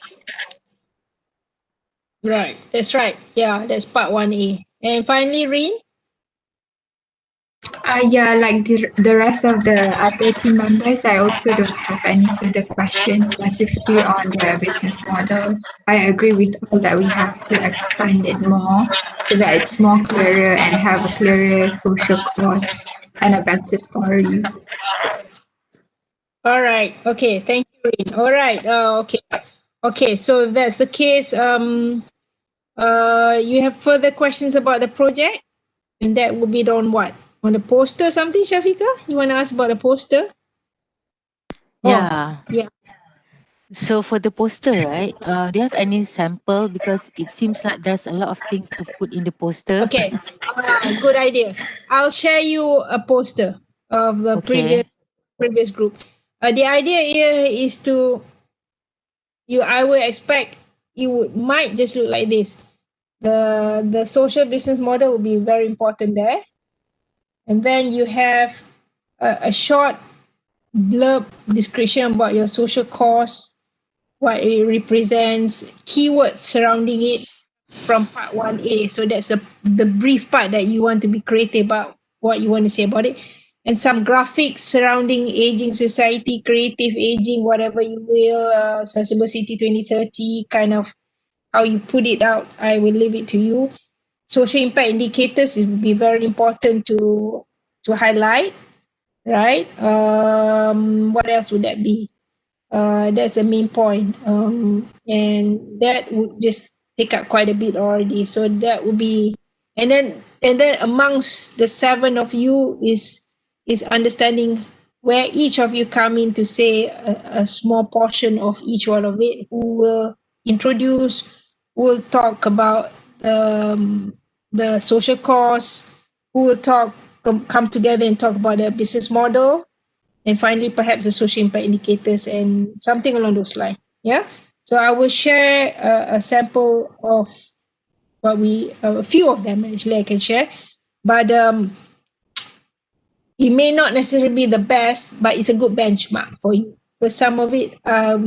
Right. That's right. Yeah. That's part 1A. And finally, Reen.
Yeah, like the rest of the other team members, I also don't have any further questions specifically on the business model. I agree with all that we have to expand it more so that it's more clearer and have a clearer social cause and a better story.
All right. Okay. Thank you, Reen. All right. Okay. Okay. So if that's the case, you have further questions about the project? And that will be on what? On the poster, something, Shafika? You want to ask about the poster?
Yeah.
Yeah.
So for the poster, right? Do you have any sample? Because it seems like there's a lot of things to put in the poster.
Okay. Good idea. I'll share you a poster of the
Okay.
previous group. The idea here is to I would expect it might just look like this. The social business model will be very important there. And then you have a short blurb description about your social cause, what it represents, keywords surrounding it from part 1A. So that's the brief part that you want to be creative about what you want to say about it. And some graphics surrounding aging society, creative aging, whatever you will, Sustainable City 2030, kind of how you put it out. I will leave it to you. Social impact indicators will be very important to highlight, right? What else would that be? That's the main point. And that would just take up quite a bit already. So that would be, and then amongst the 7 of you is understanding where each of you come in to say a small portion of each one of it. Who will introduce? Who will talk about the social cause? Who will come together and talk about the business model? And finally, perhaps the social impact indicators and something along those lines. Yeah. So I will share a sample of a few of them actually I can share, but it may not necessarily be the best, but it's a good benchmark for you because some of it I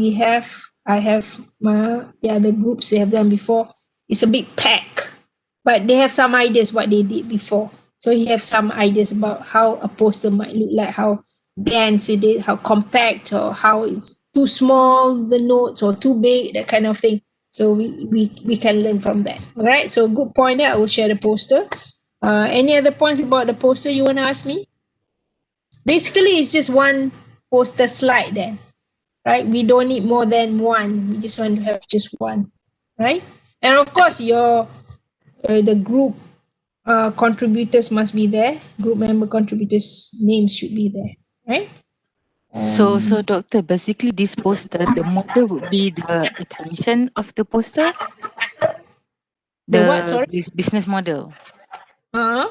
have the other groups they have done before. It's a big pack, but they have some ideas what they did before. So you have some ideas about how a poster might look like, how dense it is, how compact, or how it's too small, the notes, or too big, that kind of thing. So we can learn from that. All right. So good point there. I will share the poster. Any other points about the poster you want to ask me? Basically, it's just one poster slide there, right? We don't need more than one. We just want to have just one, right? And of course, the group contributors must be there. Group member contributors' names should be there, right?
So doctor, basically this poster, the model would be the attention of the poster,
The what, sorry?
business model.
Uh,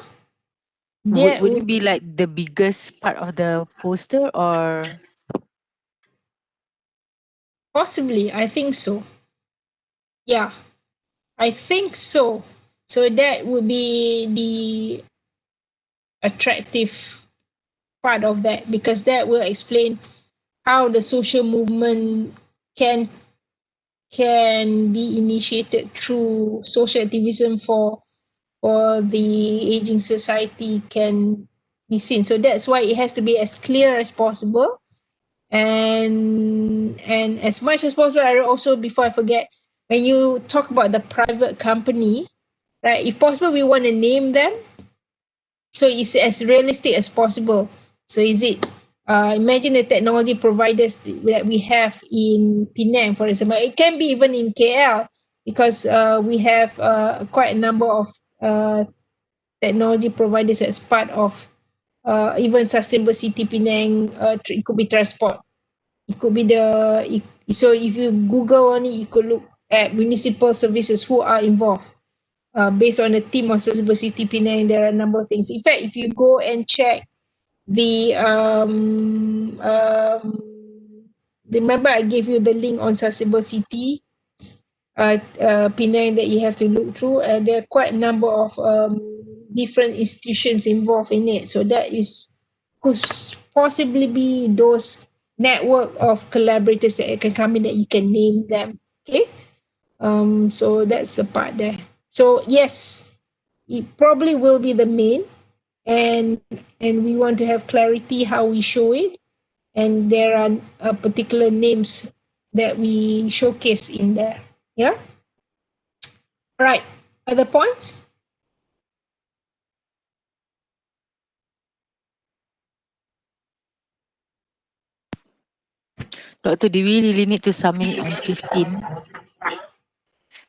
Would it be like the biggest part of the poster, or?
Possibly, I think so. Yeah, I think so. So that would be the attractive part of that, because that will explain how the social movement can be initiated through social activism for the aging society can be seen. So that's why it has to be as clear as possible, and as much as possible. I also, before I forget, when you talk about the private company, right, if possible we want to name them so it's as realistic as possible. So is it imagine the technology providers that we have in Penang, for example. It can be even in KL, because we have quite a number of technology providers as part of even Sustainable City Penang. It could be transport. It could be so if you Google on it, you could look at municipal services who are involved. Based on the theme of Sustainable City Penang, there are a number of things. In fact, if you go and check the remember I gave you the link on Sustainable City Penang that you have to look through. There are quite a number of different institutions involved in it. So that could possibly be those network of collaborators that can come in, that you can name them. Okay. So that's the part there. So yes, it probably will be the main, and we want to have clarity how we show it, and there are particular names that we showcase in there. Yeah. All right. Other points?
Doctor, do we really need to submit it on 15?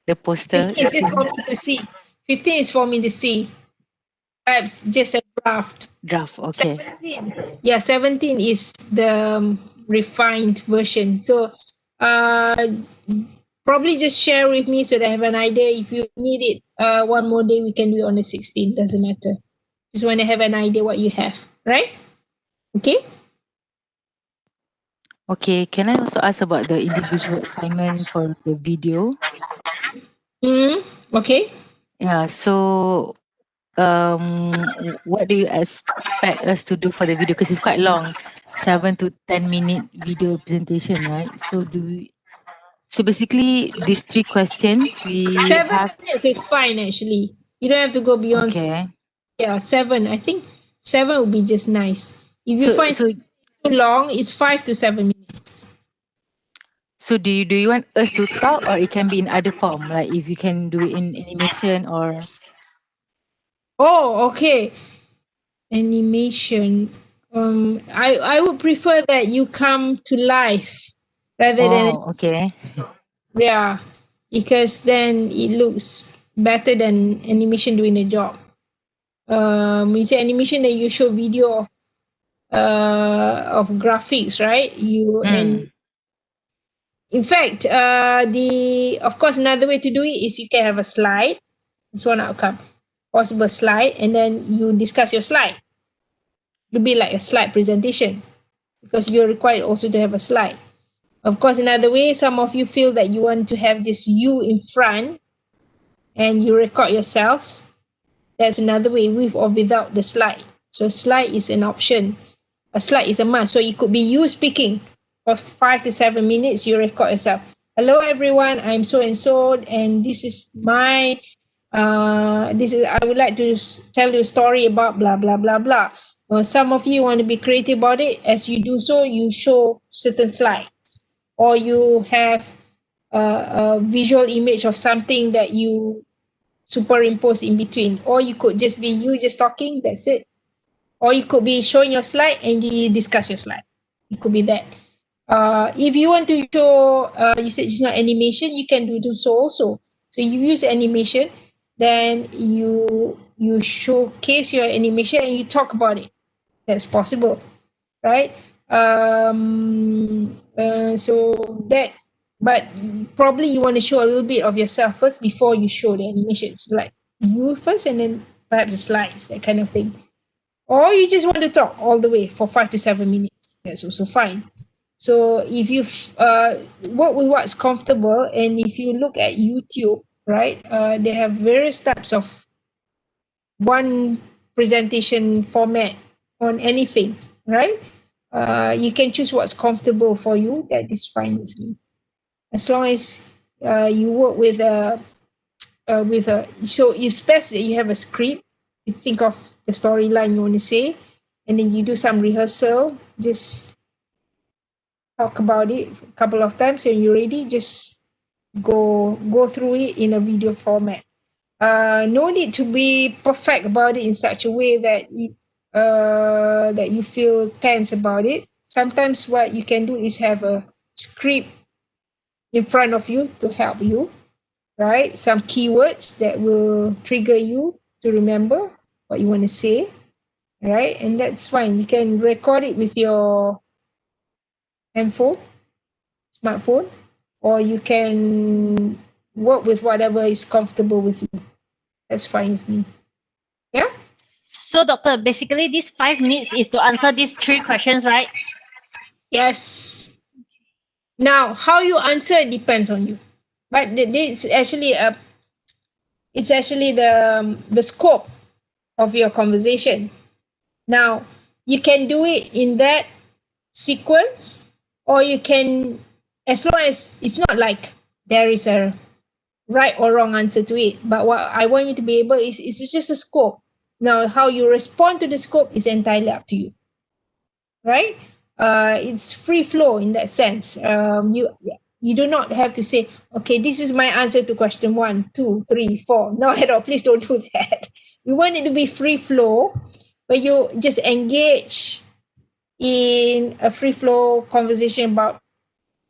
The poster?
15 is just for me to see. 15 is for me to see. Perhaps just a draft.
Draft, okay.
17. Yeah, 17 is the refined version. So probably just share with me so that I have an idea. If you need it one more day, we can do it on the 16th. Doesn't matter. Just want to have an idea what you have, right? Okay.
Okay, can I also ask about the individual assignment for the video?
Okay.
Yeah, so what do you expect us to do for the video? Because it's quite long, 7 to 10 minute video presentation, right? So basically these 3 questions we
7
have.
minutes is fine actually. You don't have to go beyond.
Okay.
Yeah, 7. I think 7 would be just nice. If you find
So
too long, it's 5 to 7 minutes.
So do you want us to talk, or it can be in other form, like if you can do it in animation or?
Oh, okay. Animation. I would prefer that you come to life rather than,
Okay.
yeah, because then it looks better than animation doing the job. You say animation, then you show video of graphics, right? And in fact, of course another way to do it is you can have a slide. It's one outcome, possible slide, and then you discuss your slide. It'll be like a slide presentation, because you're required also to have a slide. Of course, another way, some of you feel that you want to have just you in front and you record yourselves. That's another way, with or without the slide. So slide is an option. A slide is a must. So it could be you speaking for 5 to 7 minutes, you record yourself. Hello everyone, I'm so and so, and this is I would like to tell you a story about blah blah blah blah. Some of you want to be creative about it. As you do so, you show certain slides, or you have a visual image of something that you superimpose in between, or you could just be you just talking, that's it. Or you could be showing your slide and you discuss your slide. It could be that. If you want to show, you said it's not animation, you can do so also. So you use animation, then you showcase your animation and you talk about it. That's possible, right? So that, but probably you want to show a little bit of yourself first before you show the animations, like you first and then perhaps the slides, that kind of thing. Or you just want to talk all the way for 5 to 7 minutes. That's also fine. So if you work with what's comfortable, and if you look at YouTube, right, they have various types of one presentation format on anything, right? You can choose what's comfortable for you. That is fine with me, as long as you work with a. So it's best that you have a script. You think of the storyline you want to say, and then you do some rehearsal. Just talk about it a couple of times, and you're ready. Just go through it in a video format. No need to be perfect about it in such a way that that you feel tense about it. Sometimes what you can do is have a script in front of you to help you, right? Some keywords that will trigger you to remember what you want to say, right? And that's fine. You can record it with your handphone, smartphone, or you can work with whatever is comfortable with you. That's fine with me. Yeah.
So, doctor, basically, these 5 minutes is to answer these 3 questions, right?
Yes. Now, how you answer depends on you, but this actually it's actually the scope of your conversation. Now, you can do it in that sequence, or you can, as long as it's not like there is a right or wrong answer to it. But what I want you to be able is it's just a scope. Now, how you respond to the scope is entirely up to you, right? It's free flow in that sense. You do not have to say, okay, this is my answer to question 1, 2, 3, 4. No, at all. Please don't do that. We want it to be free flow, where you just engage in a free flow conversation about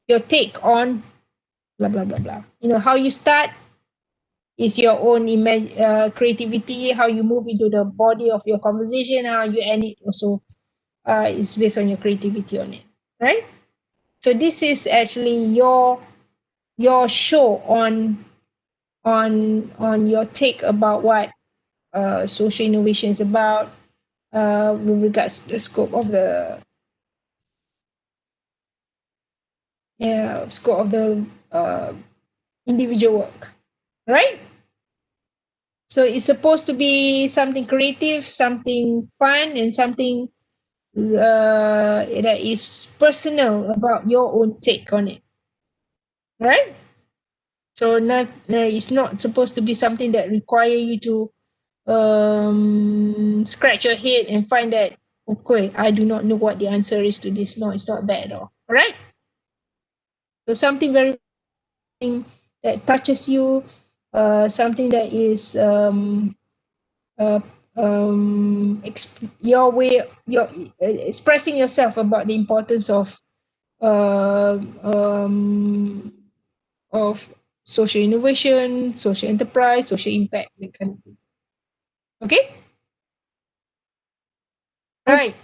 your take on blah blah blah blah. You know, how you start is your own creativity. How you move into the body of your conversation, how you end it also is based on your creativity on it, right? So this is actually your show on your take about what social innovation is about, with regards to the scope of the individual work, right? So it's supposed to be something creative, something fun, and something that is personal about your own take on it, right? So it's not supposed to be something that require you to scratch your head and find that, okay, I do not know what the answer is to this. No, it's not that at all. All right. So something very that touches you, something that is uh, your way, your expressing yourself about the importance uh, um, of social innovation, social enterprise, social impact, that kind of thing. Okay. Right.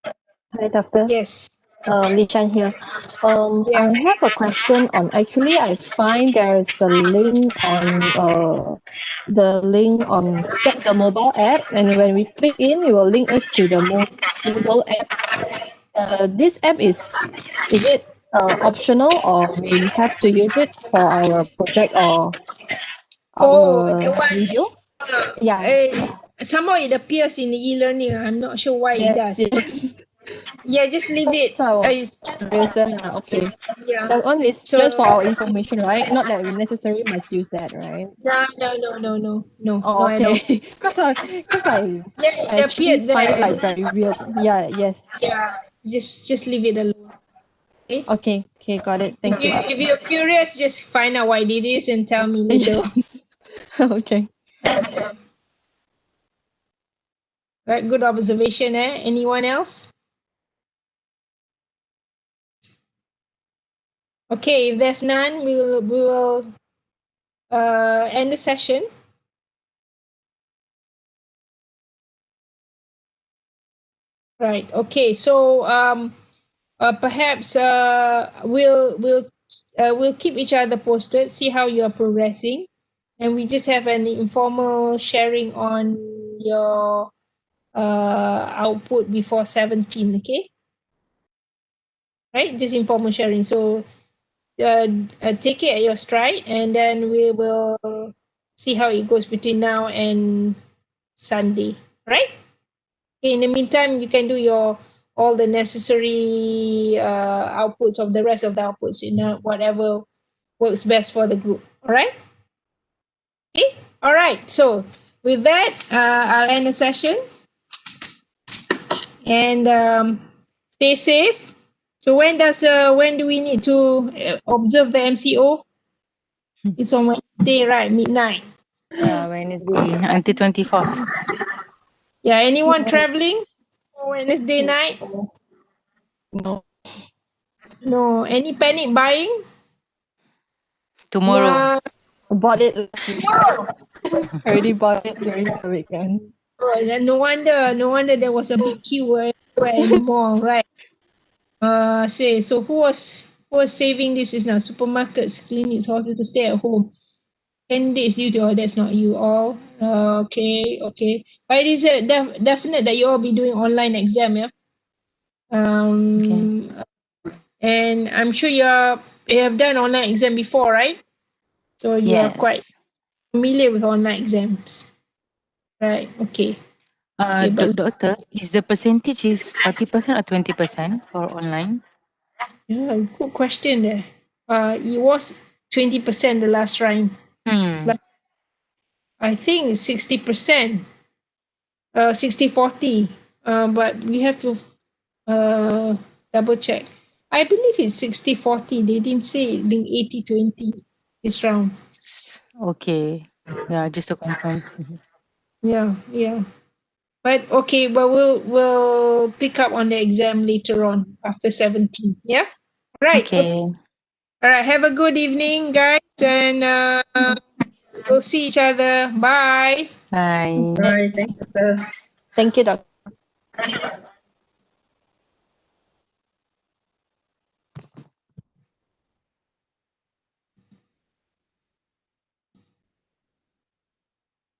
Hi, Doctor.
Yes.
Li Chan here.
Yeah.
I have a question on. Actually, I find there's a link on the link on Get the Mobile app, and when we click in, it will link us to the Moodle app. This app is it optional, or we have to use it for our project or
Oh, the
our
one.
video? Yeah.
Somehow it appears in the e-learning. I'm not sure why it
Yes.
does.
Yes.
Yeah, just leave it.
So I was curious. Okay.
Yeah.
That one is
So
just for our information, right? Not that we necessarily must use that, right?
no,
Oh,
not at all.
okay. Because I
Yeah, it
actually
appeared
find it
there.
like very weird. Yeah. Yes.
Yeah, just leave it alone. Okay.
Okay. Okay. Got it. Thank you.
If you're curious, just find out why it is and tell me later.
Yes. Okay.
Right, good observation. Anyone else? Okay, if there's none, we will end the session. Right. Okay. So perhaps we'll keep each other posted, see how you are progressing, and we just have an informal sharing on your output before 17. Okay. Right. Just informal sharing. So take it at your stride, and then we will see how it goes between now and Sunday. Right. Okay, in the meantime, you can do your all the necessary outputs of the rest of the outputs in whatever works best for the group. All right. Okay. All right. So with that, I'll end the session and stay safe. So when do we need to observe the MCO? It's on Wednesday, right? Midnight.
Wednesday until 24th.
Yeah. Anyone
Yes.
traveling on Wednesday night?
No.
No. Any panic buying?
Tomorrow.
No.
Bought it last week. Already bought it during the weekend.
Oh, then no wonder there was a big queue everywhere in the mall, right? So who was saving this is now supermarkets, clinics, hospitals to stay at home. 10 days due to that's not you all. Okay. But it is definite that you all be doing online exam, yeah. And I'm sure you have done online exam before, right? So you are quite
Yes.
familiar with online exams, right? Okay. But
Doctor, is the percentage is 40% or 20% for online?
yeah, good question there. It was 20% the last round. I think it's 60%. 60-40. But we have to double check. I believe it's 60-40. They didn't say it being 80-20 this round.
Okay. Yeah, just to confirm.
Yeah. But okay, but we'll pick up on the exam later on after 17. Yeah. Right.
Okay.
All right. Have a good evening, guys, and we'll see each other. Bye.
Bye.
Bye. Thanks, Doctor.
Thank you, Doctor.